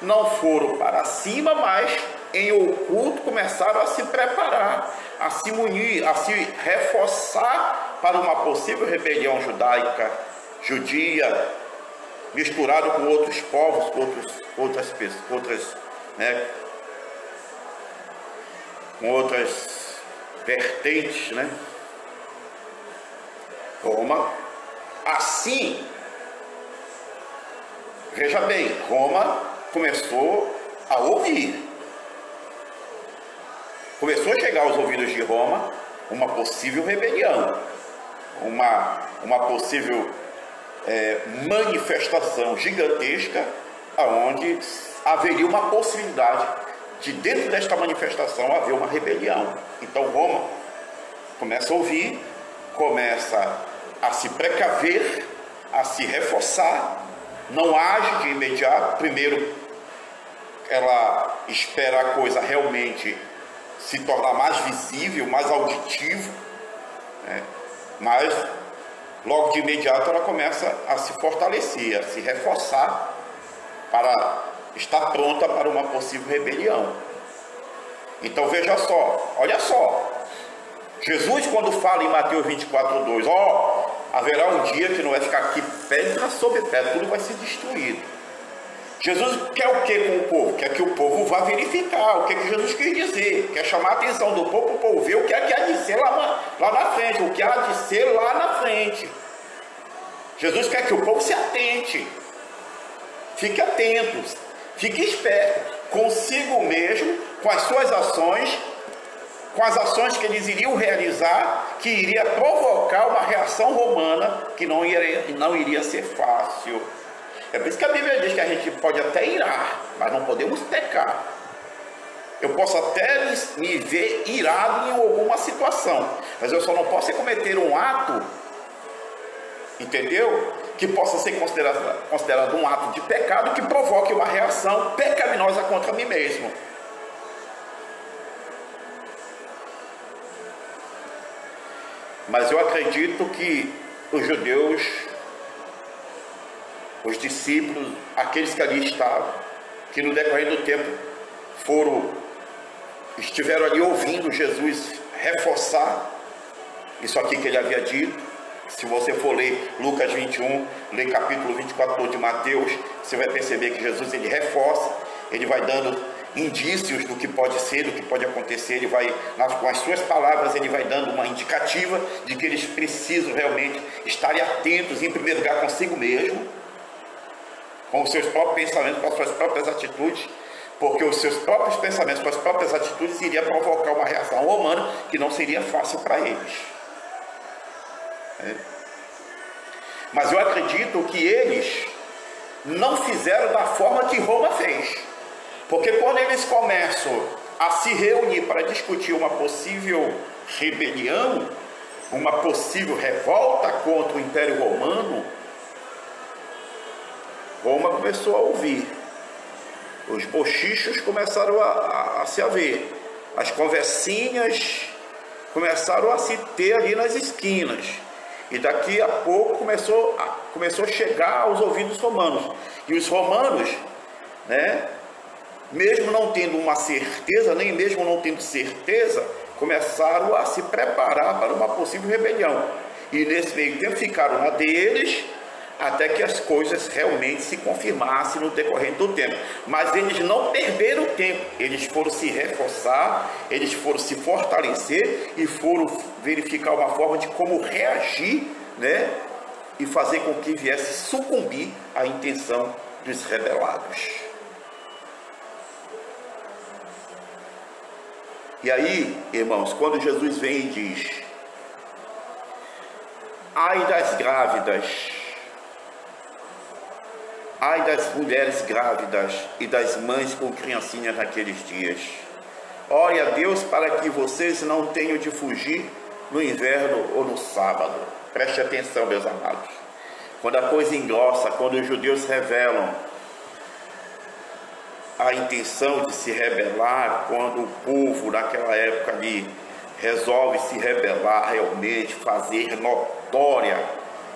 Não foram para cima, mas em oculto começaram a se preparar, a se munir, a se reforçar para uma possível rebelião judaica, judia, misturado com outros povos, com outras vertentes, né? Roma, assim, veja bem, Roma começou a ouvir. Começou a chegar aos ouvidos de Roma uma possível rebelião, uma possível manifestação gigantesca, onde haveria uma possibilidade de, dentro desta manifestação, haver uma rebelião. Então Roma começa a ouvir, começa a se precaver, a se reforçar, não age de imediato. Primeiro ela espera a coisa realmente se tornar mais visível, mais auditivo, né? Mas logo de imediato ela começa a se fortalecer, a se reforçar para estar pronta para uma possível rebelião. Então veja só, olha só, Jesus, quando fala em Mateus 24:2, haverá um dia que não vai ficar aqui pedra sobre pedra, tudo vai ser destruído. Jesus quer o que com o povo? Quer que o povo vá verificar o que Jesus quis dizer, quer chamar a atenção do povo para o povo ver o que há de ser lá na frente, o que há de ser lá na frente. Jesus quer que o povo se atente, fique atento, fique esperto consigo mesmo, com as suas ações, com as ações que eles iriam realizar, que iria provocar uma reação romana que não iria ser fácil. É por isso que a Bíblia diz que a gente pode até irar, mas não podemos pecar. Eu posso até me ver irado em alguma situação, mas eu só não posso cometer um ato, entendeu? Que possa ser considerado um ato de pecado que provoque uma reação pecaminosa contra mim mesmo. Mas eu acredito que os judeus, os discípulos, aqueles que ali estavam, que no decorrer do tempo estiveram ali ouvindo Jesus reforçar isso aqui que ele havia dito. Se você for ler Lucas 21, ler capítulo 24 de Mateus, você vai perceber que Jesus ele reforça, ele vai dando indícios do que pode ser, do que pode acontecer, ele vai, com as suas palavras, ele vai dando uma indicativa de que eles precisam realmente estarem atentos, em primeiro lugar, consigo mesmo, com os seus próprios pensamentos, com as suas próprias atitudes, porque os seus próprios pensamentos, com as próprias atitudes, iriam provocar uma reação romana que não seria fácil para eles. Mas eu acredito que eles não fizeram da forma que Roma fez, porque quando eles começam a se reunir para discutir uma possível rebelião, uma possível revolta contra o Império Romano, Roma começou a ouvir, os bochichos começaram a se haver, as conversinhas começaram a se ter ali nas esquinas, e daqui a pouco começou a chegar aos ouvidos romanos, e os romanos, né, mesmo não tendo uma certeza, nem mesmo não tendo certeza, começaram a se preparar para uma possível rebelião, e nesse meio tempo ficaram na deles, até que as coisas realmente se confirmassem no decorrer do tempo. Mas eles não perderam tempo, eles foram se reforçar, eles foram se fortalecer e foram verificar uma forma de como reagir, né, e fazer com que viesse sucumbir à intenção dos rebelados. E aí, irmãos, quando Jesus vem e diz: ai das grávidas, ai das mulheres grávidas e das mães com criancinhas naqueles dias. Ore a Deus para que vocês não tenham de fugir no inverno ou no sábado. Preste atenção, meus amados. Quando a coisa engrossa, quando os judeus revelam a intenção de se rebelar, quando o povo naquela época ali resolve se rebelar realmente, fazer notória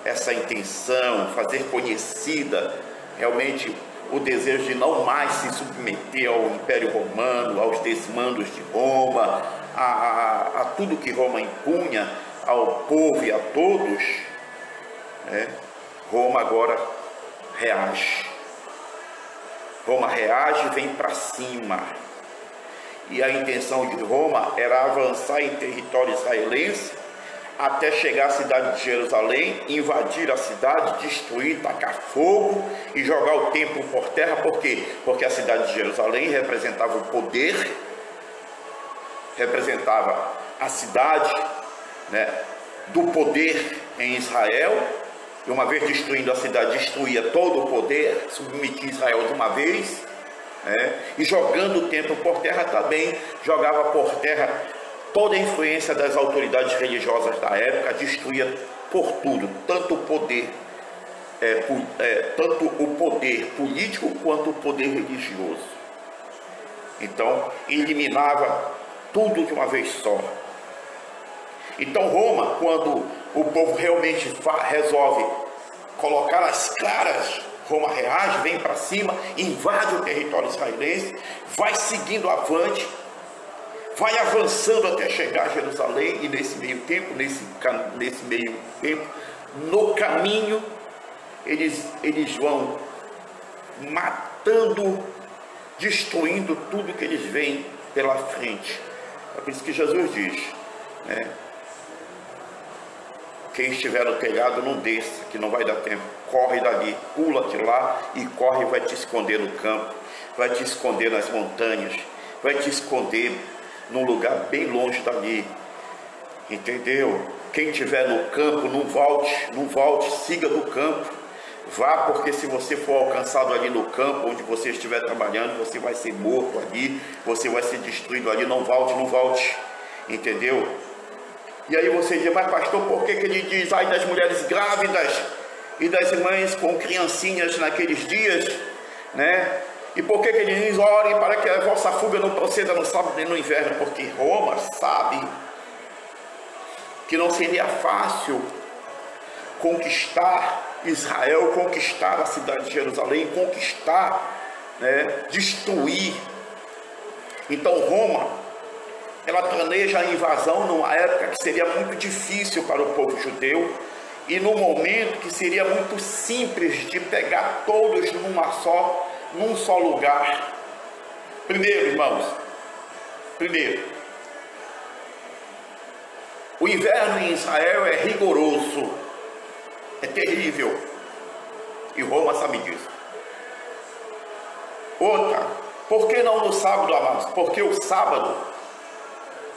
essa intenção, fazer conhecida realmente o desejo de não mais se submeter ao Império Romano, aos desmandos de Roma, a tudo que Roma impunha ao povo e a todos, né? Roma agora reage. Roma reage e vem para cima. E a intenção de Roma era avançar em território israelense até chegar à cidade de Jerusalém, invadir a cidade, destruir, tacar fogo e jogar o templo por terra. Por quê? Porque a cidade de Jerusalém representava o poder, representava a cidade, né, do poder em Israel. E uma vez destruindo a cidade, destruía todo o poder, submetia Israel de uma vez, né? E jogando o templo por terra também, jogava por terra toda a influência das autoridades religiosas da época, destruía por tudo, tanto o poder, tanto o poder político quanto o poder religioso. Então, eliminava tudo de uma vez só. Então Roma, quando o povo realmente resolve colocar as caras, Roma reage, vem para cima, invade o território israelense, vai seguindo avante, vai avançando até chegar a Jerusalém. E nesse meio tempo, no caminho, eles vão matando, destruindo tudo que eles veem pela frente. É por isso que Jesus diz, né? Quem estiver no telhado não desça, que não vai dar tempo. Corre dali, pula de lá e corre e vai te esconder no campo, vai te esconder nas montanhas, vai te esconder num lugar bem longe dali. Entendeu? Quem estiver no campo, não volte, siga no campo. Vá, porque se você for alcançado ali no campo, onde você estiver trabalhando, você vai ser morto ali, você vai ser destruído ali. Não volte. Entendeu? E aí você diz: mas pastor, por que ele diz ai das mulheres grávidas e das mães com criancinhas naqueles dias, né? E por que ele diz: orem para que a vossa fuga não proceda no sábado e no inverno? Porque Roma sabe que não seria fácil conquistar Israel, conquistar a cidade de Jerusalém, conquistar, né, destruir. Então Roma, ela planeja a invasão numa época que seria muito difícil para o povo judeu e num momento que seria muito simples de pegar todos num só lugar. Primeiro, irmãos, o inverno em Israel é rigoroso, é terrível, e Roma sabe disso. Outra, por que não no sábado, amados? Porque o sábado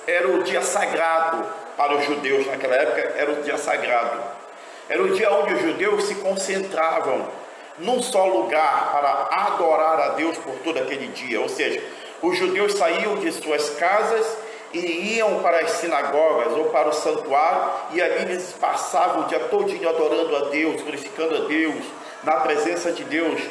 era o dia sagrado para os judeus naquela época, era o dia sagrado. Era o dia onde os judeus se concentravam num só lugar para adorar a Deus por todo aquele dia. Ou seja, os judeus saíam de suas casas e iam para as sinagogas ou para o santuário, e ali eles passavam o dia todinho adorando a Deus, glorificando a Deus, na presença de Deus,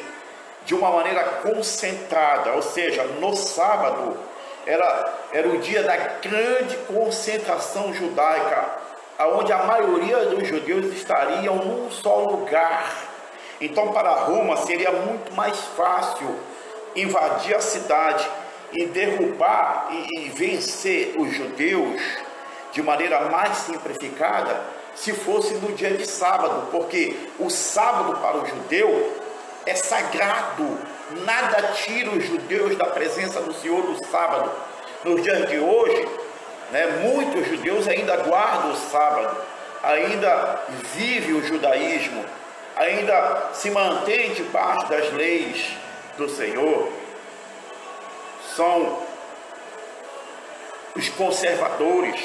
de uma maneira concentrada. Ou seja, no sábado era o dia da grande concentração judaica, onde a maioria dos judeus estariam num só lugar. Então para Roma seria muito mais fácil invadir a cidade e derrubar e vencer os judeus de maneira mais simplificada se fosse no dia de sábado, porque o sábado para o judeu é sagrado. Nada tira os judeus da presença do Senhor no sábado. Nos dias de hoje, né, muitos judeus ainda guardam o sábado, ainda vive o judaísmo, ainda se mantém debaixo das leis do Senhor, são os conservadores,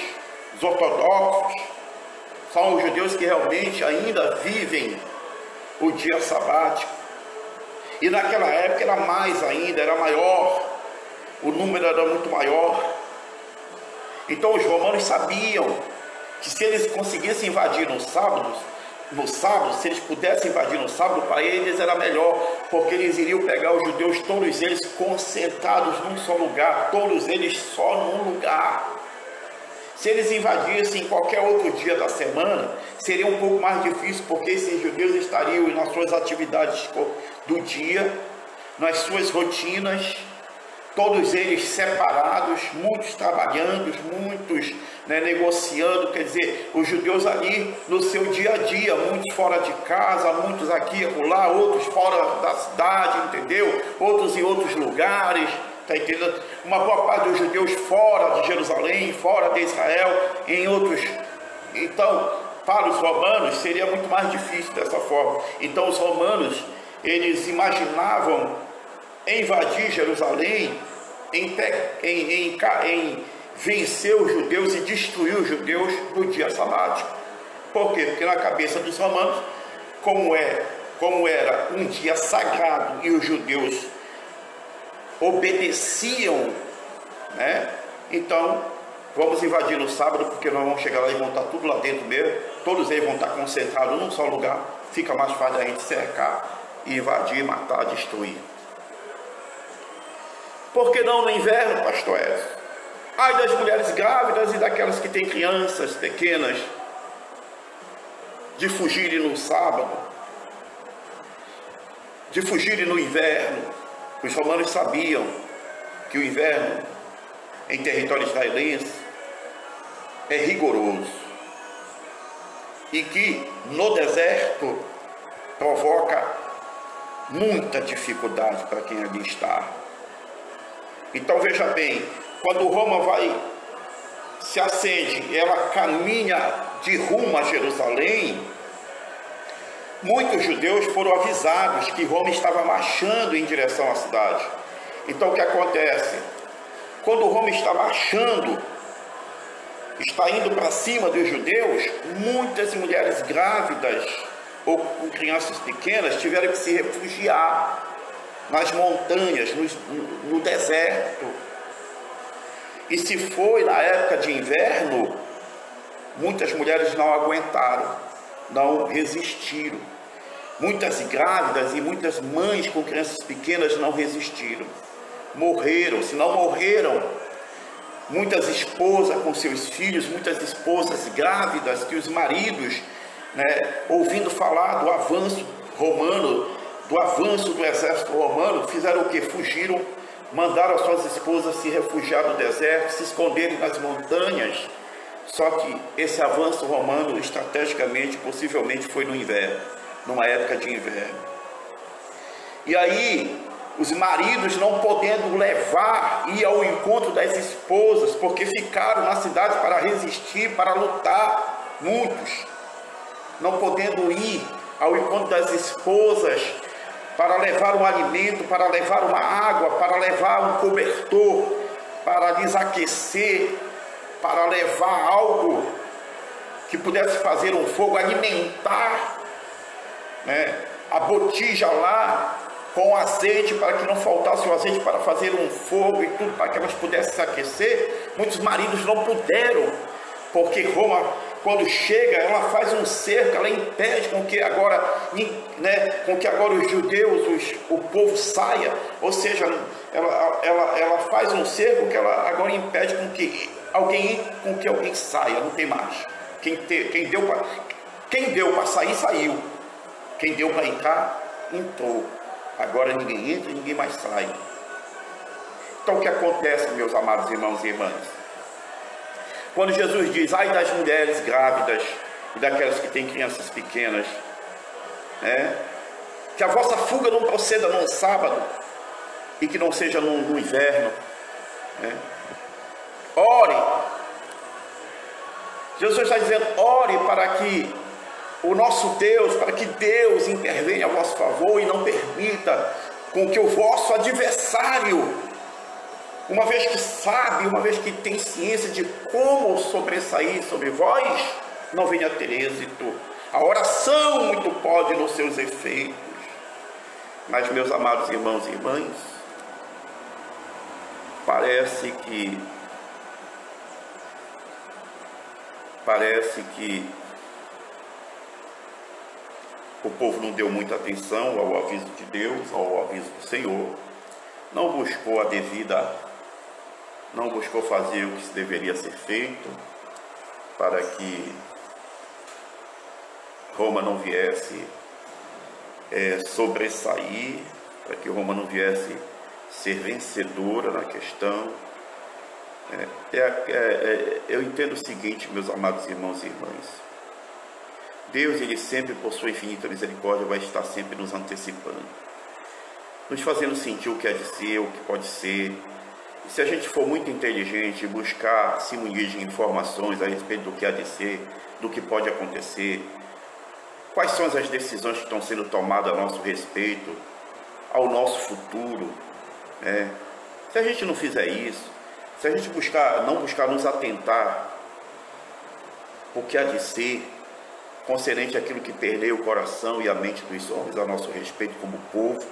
os ortodoxos, são os judeus que realmente ainda vivem o dia sabático. E naquela época era mais ainda, era maior, o número era muito maior. Então os romanos sabiam que se eles conseguissem invadir no sábado, se eles pudessem invadir no sábado, para eles era melhor, porque eles iriam pegar os judeus, todos eles concentrados num só lugar, todos eles só num lugar. Se eles invadissem em qualquer outro dia da semana, seria um pouco mais difícil, porque esses judeus estariam nas suas atividades do dia, nas suas rotinas, todos eles separados, muitos trabalhando, muitos negociando, quer dizer, os judeus ali no seu dia a dia, muitos fora de casa, muitos aqui e acolá, outros fora da cidade, entendeu? Outros em outros lugares, tá entendendo? Uma boa parte dos judeus fora de Jerusalém, fora de Israel, em outros. Então, para os romanos seria muito mais difícil dessa forma. Então os romanos, eles imaginavam invadir Jerusalém, em vencer os judeus e destruir os judeus no dia sabático. Por quê? Porque na cabeça dos romanos, como era um dia sagrado e os judeus obedeciam, então vamos invadir no sábado, porque nós vamos chegar lá e vão estar tudo lá dentro mesmo, todos eles vão estar concentrados num só lugar, fica mais fácil a gente cercar e invadir, matar, destruir. Por que não no inverno, pastor Edson? Ai das mulheres grávidas e daquelas que têm crianças pequenas, de fugirem no sábado, de fugirem no inverno. Os romanos sabiam que o inverno em território israelense é rigoroso e que no deserto provoca muita dificuldade para quem ali está. Então veja bem, quando Roma se acende, ela caminha de rumo a Jerusalém, muitos judeus foram avisados que Roma estava marchando em direção à cidade. Então o que acontece? Quando Roma está marchando, está indo para cima dos judeus, muitas mulheres grávidas ou com crianças pequenas tiveram que se refugiar nas montanhas, no deserto. E se foi na época de inverno, muitas mulheres não aguentaram, não resistiram. Muitas grávidas e muitas mães com crianças pequenas não resistiram, morreram. Se não morreram, muitas esposas com seus filhos, muitas esposas grávidas, que os maridos, ouvindo falar do avanço romano, do avanço do exército romano, fizeram o que? Fugiram, mandaram as suas esposas se refugiar no deserto, se esconderem nas montanhas. Só que esse avanço romano, estrategicamente, possivelmente foi no inverno, numa época de inverno. E aí, os maridos não podendo ir ao encontro das esposas, porque ficaram na cidade para resistir, para lutar, muitos, não podendo ir ao encontro das esposas, para levar um alimento, para levar uma água, para levar um cobertor, para lhes aquecer, para levar algo que pudesse fazer um fogo, alimentar, a botija lá com azeite, para que não faltasse o azeite para fazer um fogo e tudo, para que elas pudessem se aquecer. Muitos maridos não puderam, porque Roma, quando chega, ela faz um cerco, ela impede com que agora os judeus, o povo saia, ou seja, ela faz um cerco que ela agora impede com que alguém saia, não tem mais. Quem deu para sair, saiu. Quem deu para entrar, entrou. Agora ninguém entra e ninguém mais sai. Então o que acontece, meus amados irmãos e irmãs? Quando Jesus diz, ai das mulheres grávidas e daquelas que têm crianças pequenas, que a vossa fuga não proceda num sábado e que não seja no inverno. Ore. Jesus está dizendo: ore para que o nosso Deus, para que Deus intervenha a vosso favor e não permita com que o vosso adversário, uma vez que sabe, uma vez que tem ciência de como sobressair sobre vós, não venha ter êxito. A oração muito pode nos seus efeitos. Mas, meus amados irmãos e irmãs, parece que o povo não deu muita atenção ao aviso de Deus, ao aviso do Senhor, não buscou a devida, não buscou fazer o que deveria ser feito para que Roma não viesse sobressair, para que Roma não viesse ser vencedora na questão. Eu entendo o seguinte, meus amados irmãos e irmãs: Deus, Ele sempre, por sua infinita misericórdia, vai estar sempre nos antecipando, nos fazendo sentir o que é de ser, o que pode ser. E se a gente for muito inteligente e buscar se munir de informações a respeito do que há de ser, do que pode acontecer, quais são as decisões que estão sendo tomadas a nosso respeito, ao nosso futuro, né? Se a gente não fizer isso, se a gente não buscar nos atentar o que há de ser, concernente àquilo que permeia o coração e a mente dos homens a nosso respeito como povo,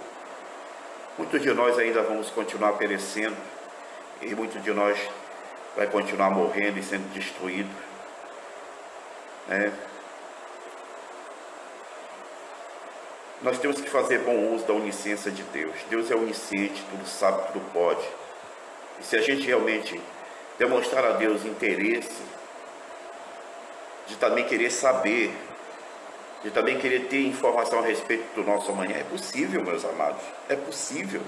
muitos de nós ainda vamos continuar perecendo, e muitos de nós vai continuar morrendo e sendo destruídos, né? Nós temos que fazer bom uso da onisciência de Deus. Deus é onisciente, tudo sabe, tudo pode. E se a gente realmente demonstrar a Deus interesse de também querer saber, de também querer ter informação a respeito do nosso amanhã, é possível, meus amados, é possível.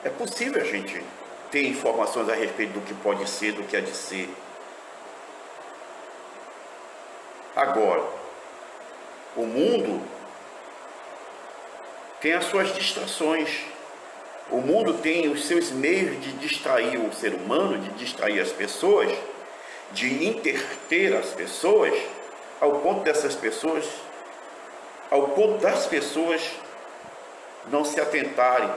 É possível a gente ter informações a respeito do que pode ser, do que há de ser. Agora, o mundo tem as suas distrações. O mundo tem os seus meios de distrair o ser humano, de distrair as pessoas, de interter as pessoas, ao ponto das pessoas não se atentarem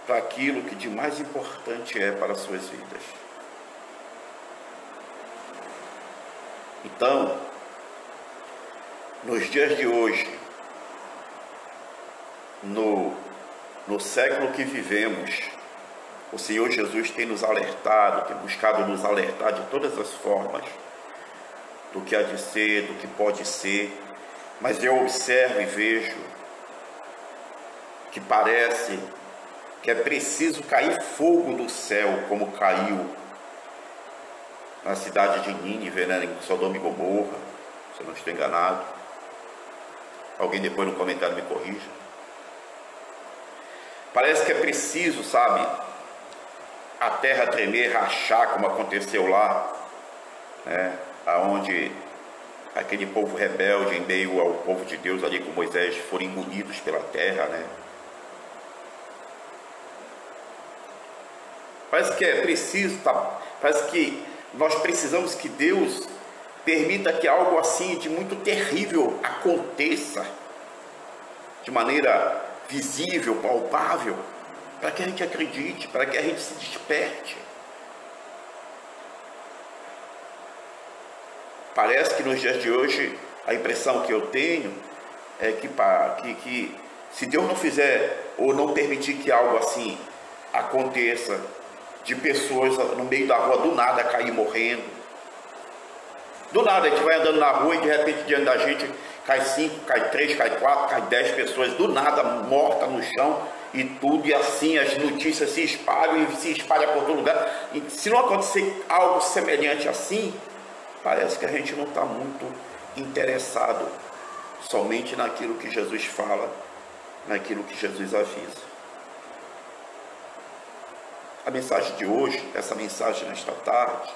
para aquilo que de mais importante é para as suas vidas. Então, nos dias de hoje, no século que vivemos, o Senhor Jesus tem nos alertado, tem buscado nos alertar de todas as formas do que há de ser, do que pode ser, mas eu observo e vejo que parece que é preciso cair fogo do céu, como caiu na cidade de Nínive, né, em Sodoma e Gomorra, se eu não estou enganado. Alguém depois no comentário me corrija. Parece que é preciso, sabe, a terra tremer, rachar, como aconteceu lá, né, aonde aquele povo rebelde, em meio ao povo de Deus ali com Moisés, foram engolidos pela terra, né? Parece que é preciso, parece que nós precisamos que Deus permita que algo assim de muito terrível aconteça de maneira visível, palpável, para que a gente acredite, para que a gente se desperte. Parece que nos dias de hoje, a impressão que eu tenho é que se Deus não fizer ou não permitir que algo assim aconteça, de pessoas no meio da rua do nada cair morrendo, do nada a gente vai andando na rua e de repente diante da gente cai 5, cai 3, cai 4, cai 10 pessoas do nada mortas no chão e tudo, e assim as notícias se espalham e se espalham por todo lugar. E se não acontecer algo semelhante assim, parece que a gente não está muito interessado somente naquilo que Jesus fala, naquilo que Jesus avisa. A mensagem de hoje, essa mensagem nesta tarde,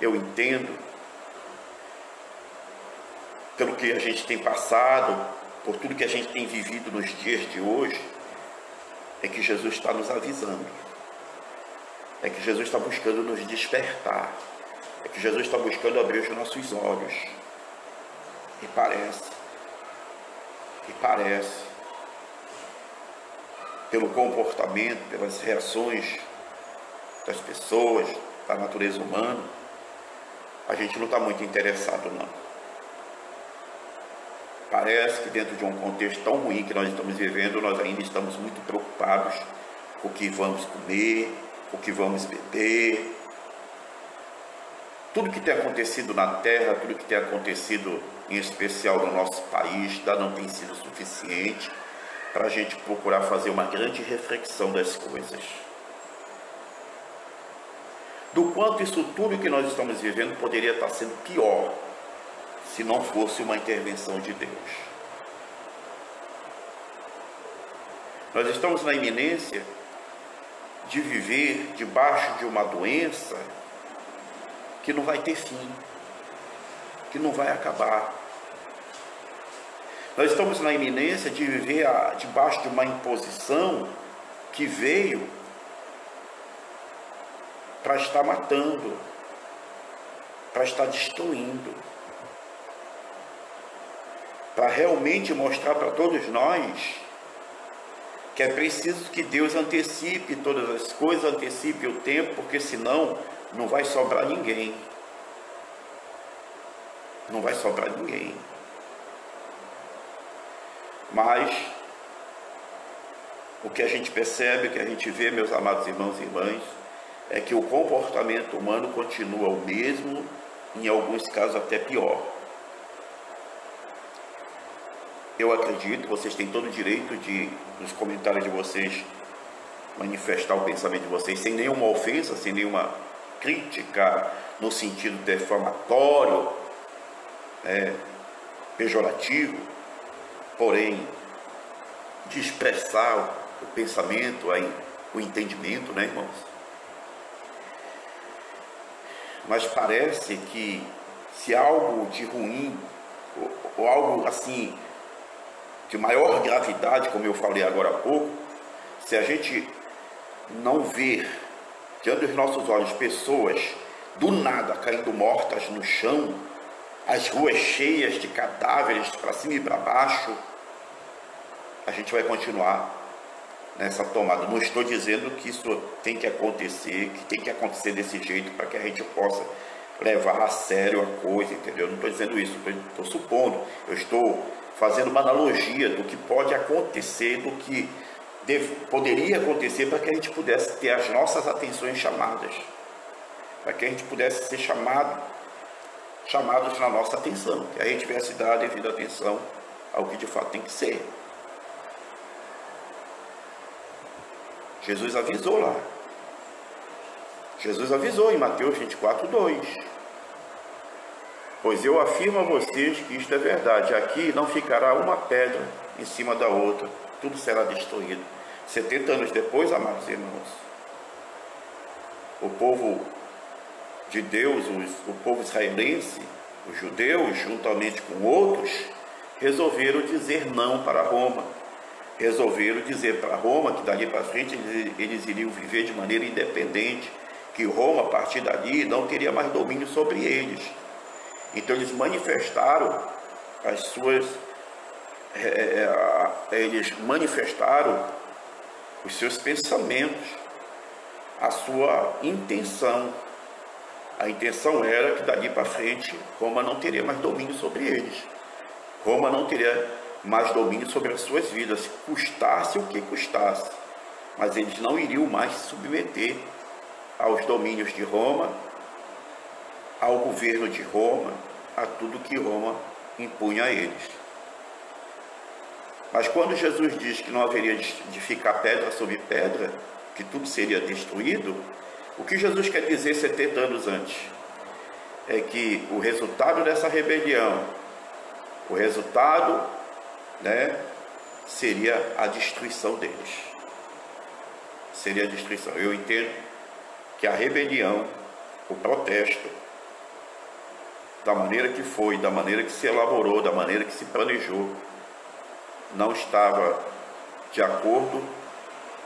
eu entendo, pelo que a gente tem passado, por tudo que a gente tem vivido nos dias de hoje, é que Jesus está nos avisando. É que Jesus está buscando nos despertar. É que Jesus está buscando abrir os nossos olhos. E parece, pelo comportamento, pelas reações das pessoas, da natureza humana, a gente não está muito interessado, não. Parece que dentro de um contexto tão ruim que nós estamos vivendo, nós ainda estamos muito preocupados com o que vamos comer, com o que vamos beber. Tudo que tem acontecido na Terra, tudo que tem acontecido em especial no nosso país, ainda não tem sido suficiente para a gente procurar fazer uma grande reflexão das coisas. Do quanto isso tudo que nós estamos vivendo poderia estar sendo pior se não fosse uma intervenção de Deus. Nós estamos na iminência de viver debaixo de uma doença que não vai ter fim, que não vai acabar. Nós estamos na iminência de viver debaixo de uma imposição que veio para estar matando, para estar destruindo, para realmente mostrar para todos nós que é preciso que Deus antecipe todas as coisas, antecipe o tempo, porque senão não vai sobrar ninguém. Não vai sobrar ninguém. Mas o que a gente percebe, o que a gente vê, meus amados irmãos e irmãs, é que o comportamento humano continua o mesmo, em alguns casos até pior. Eu acredito, vocês têm todo o direito de, nos comentários de vocês, manifestar o pensamento de vocês sem nenhuma ofensa, sem nenhuma crítica no sentido defamatório, pejorativo, porém de expressar o pensamento, o entendimento, né, irmãos? Mas parece que se algo de ruim, ou algo assim, de maior gravidade, como eu falei agora há pouco, se a gente não ver diante dos nossos olhos pessoas do nada caindo mortas no chão, as ruas cheias de cadáveres para cima e para baixo, a gente vai continuar nessa tomada. Não estou dizendo que isso tem que acontecer, que tem que acontecer desse jeito para que a gente possa levar a sério a coisa, entendeu? Eu não estou dizendo isso, estou supondo, eu estou fazendo uma analogia do que pode acontecer, do que poderia acontecer para que a gente pudesse ter as nossas atenções chamadas, para que a gente pudesse ser chamados na nossa atenção, que a gente tivesse dado a devida atenção ao que de fato tem que ser. Jesus avisou lá. Jesus avisou em Mateus 24:2. Pois eu afirmo a vocês que isto é verdade. Aqui não ficará uma pedra em cima da outra. Tudo será destruído. 70 anos depois, amados irmãos, o povo de Deus, o povo israelense, os judeus, juntamente com outros, resolveram dizer não para Roma. Resolveram dizer para Roma que dali para frente eles iriam viver de maneira independente, que Roma, a partir dali, não teria mais domínio sobre eles. Então eles manifestaram os seus pensamentos, a sua intenção. A intenção era que dali para frente Roma não teria mais domínio sobre eles. Roma não teria mais domínio sobre as suas vidas, custasse o que custasse. Mas eles não iriam mais se submeter aos domínios de Roma, ao governo de Roma, a tudo que Roma impunha a eles. Mas quando Jesus diz que não haveria de ficar pedra sobre pedra, que tudo seria destruído, o que Jesus quer dizer 70 anos antes? É que o resultado dessa rebelião, o resultado, seria a destruição deles. Seria a destruição. Eu entendo que a rebelião, o protesto, da maneira que foi, da maneira que se elaborou, da maneira que se planejou, não estava de acordo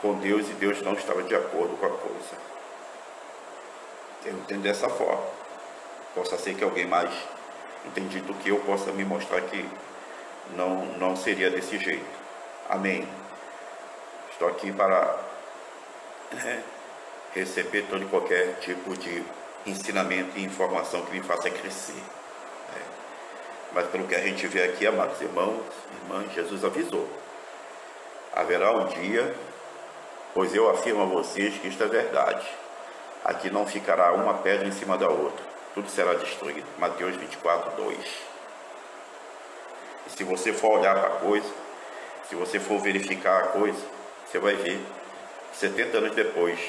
com Deus e Deus não estava de acordo com a coisa. Eu entendo dessa forma. Possa ser que alguém mais entendido do que eu possa me mostrar que não seria desse jeito. Amém. Estou aqui para receber todo e qualquer tipo de ensinamento e informação que me faça crescer. Mas pelo que a gente vê aqui, amados irmãos, irmãs, Jesus avisou. Haverá um dia, pois eu afirmo a vocês que isto é verdade. Aqui não ficará uma pedra em cima da outra. Tudo será destruído. Mateus 24, 2. E se você for olhar para a coisa, se você for verificar a coisa, você vai ver que 70 anos depois,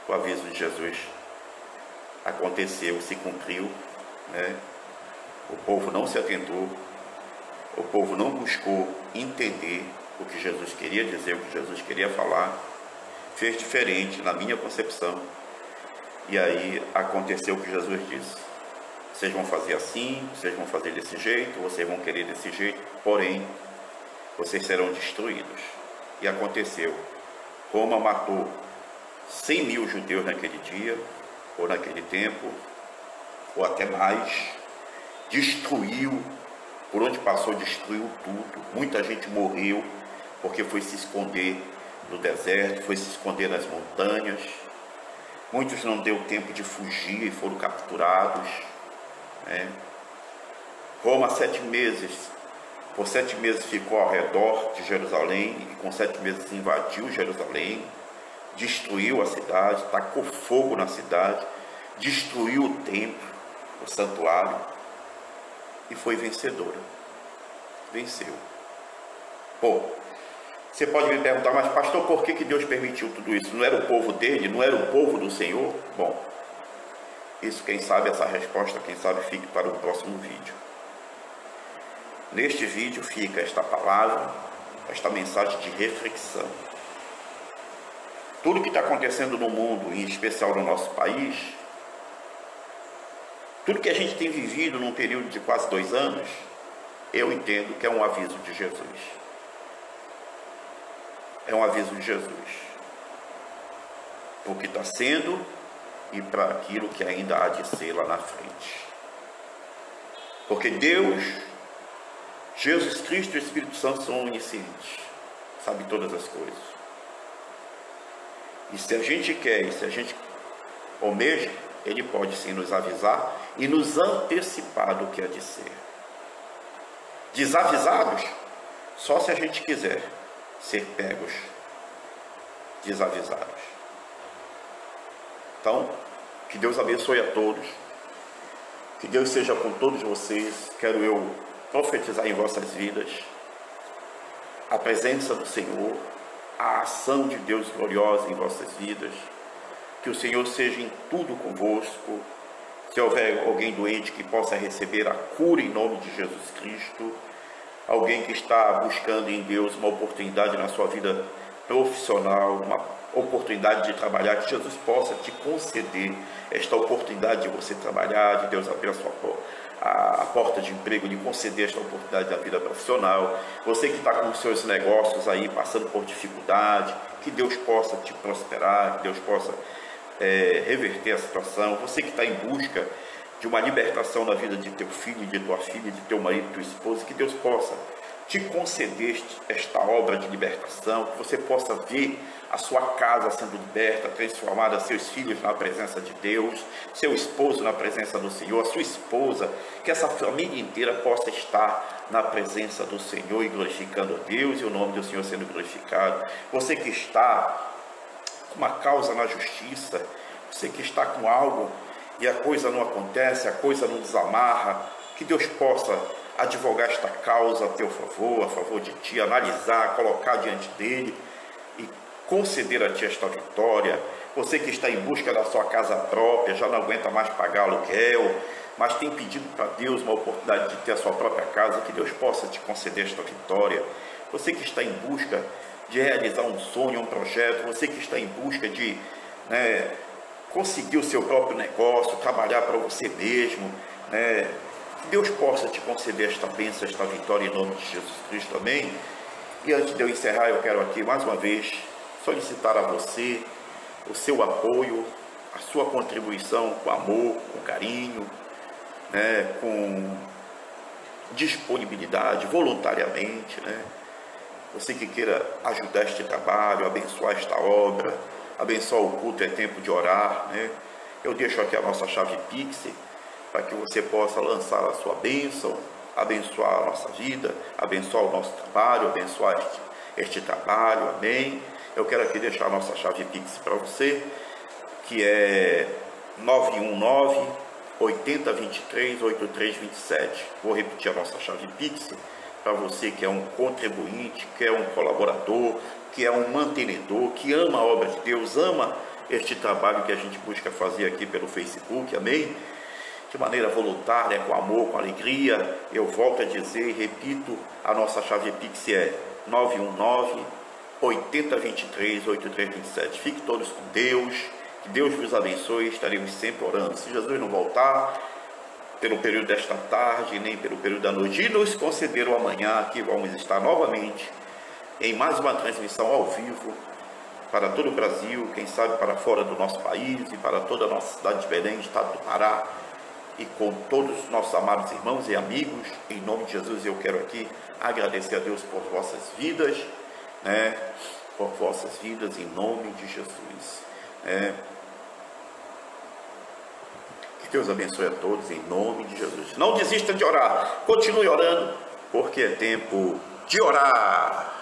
o aviso de Jesus aconteceu, se cumpriu, né? O povo não se atentou, o povo não buscou entender o que Jesus queria dizer, o que Jesus queria falar, fez diferente na minha concepção. E aí aconteceu o que Jesus disse: vocês vão fazer assim, vocês vão fazer desse jeito, vocês vão querer desse jeito, porém, vocês serão destruídos. E aconteceu. Roma matou 100 mil judeus naquele dia, ou naquele tempo, ou até mais. Destruiu, por onde passou, destruiu tudo. Muita gente morreu, porque foi se esconder no deserto, foi se esconder nas montanhas. Muitos não deu tempo de fugir e foram capturados. Roma, 7 meses, por 7 meses ficou ao redor de Jerusalém, e com 7 meses invadiu Jerusalém, destruiu a cidade, tacou fogo na cidade, destruiu o templo, o santuário, e foi vencedora. Venceu. Bom, você pode me perguntar, mas pastor, por que Deus permitiu tudo isso? Não era o povo dele? Não era o povo do Senhor? Bom, isso, quem sabe, essa resposta, quem sabe, fique para o próximo vídeo. Neste vídeo fica esta palavra, esta mensagem de reflexão. Tudo que está acontecendo no mundo, em especial no nosso país, tudo que a gente tem vivido num período de quase 2 anos, eu entendo que é um aviso de Jesus. É um aviso de Jesus. Por que está sendo e para aquilo que ainda há de ser lá na frente. Porque Deus, Jesus Cristo e o Espírito Santo são oniscientes, sabem todas as coisas. E se a gente quer, e se a gente almeja, Ele pode sim nos avisar e nos antecipar do que há de ser. Desavisados, só se a gente quiser ser pegos desavisados. Então, que Deus abençoe a todos, que Deus seja com todos vocês. Quero eu profetizar em vossas vidas a presença do Senhor, a ação de Deus gloriosa em vossas vidas, que o Senhor seja em tudo convosco. Se houver alguém doente, que possa receber a cura em nome de Jesus Cristo. Alguém que está buscando em Deus uma oportunidade na sua vida profissional, uma oportunidade de trabalhar, que Jesus possa te conceder esta oportunidade de você trabalhar, de Deus abrir a porta de emprego, de conceder esta oportunidade da vida profissional. Você que está com os seus negócios aí passando por dificuldade, que Deus possa te prosperar, que Deus possa reverter a situação. Você que está em busca de uma libertação na vida de teu filho, de tua filha, de teu marido, de tua esposa, que Deus possa te conceder esta obra de libertação, que você possa ver a sua casa sendo liberta, transformada, seus filhos na presença de Deus, seu esposo na presença do Senhor, a sua esposa, que essa família inteira possa estar na presença do Senhor e glorificando a Deus e o nome do Senhor sendo glorificado. Você que está com uma causa na justiça, você que está com algo e a coisa não acontece, a coisa não desamarra, que Deus possa advogar esta causa a teu favor, a favor de ti, analisar, colocar diante dele e conceder a ti esta vitória. Você que está em busca da sua casa própria, já não aguenta mais pagar aluguel, mas tem pedido para Deus uma oportunidade de ter a sua própria casa, que Deus possa te conceder esta vitória. Você que está em busca de realizar um sonho, um projeto, você que está em busca de conseguir o seu próprio negócio, trabalhar para você mesmo, que Deus possa te conceder esta bênção, esta vitória em nome de Jesus Cristo, amém? E antes de eu encerrar, eu quero aqui mais uma vez solicitar a você o seu apoio, a sua contribuição com amor, com carinho, né, com disponibilidade, voluntariamente, né? Você que queira ajudar este trabalho, abençoar esta obra, abençoar o culto, é tempo de orar, né? Eu deixo aqui a nossa chave Pix, para que você possa lançar a sua bênção, abençoar a nossa vida, abençoar o nosso trabalho, abençoar este trabalho, amém? Eu quero aqui deixar a nossa chave Pix para você, que é 919-8023-8327. Vou repetir a nossa chave Pix para você que é um contribuinte, que é um colaborador, que é um mantenedor, que ama a obra de Deus, ama este trabalho que a gente busca fazer aqui pelo Facebook, amém? De maneira voluntária, com amor, com alegria. Eu volto a dizer e repito, a nossa chave Pix é 919-8023-8327. Fiquem todos com Deus, que Deus vos abençoe, estaremos sempre orando. Se Jesus não voltar, pelo período desta tarde, nem pelo período da noite, e nos conceder o amanhã, que vamos estar novamente em mais uma transmissão ao vivo, para todo o Brasil, quem sabe para fora do nosso país, e para toda a nossa cidade de Belém, estado do Pará, e com todos os nossos amados irmãos e amigos. Em nome de Jesus, eu quero aqui agradecer a Deus por vossas vidas, né? Por vossas vidas, em nome de Jesus, né? Que Deus abençoe a todos, em nome de Jesus. Não desistam de orar, continue orando, porque é tempo de orar.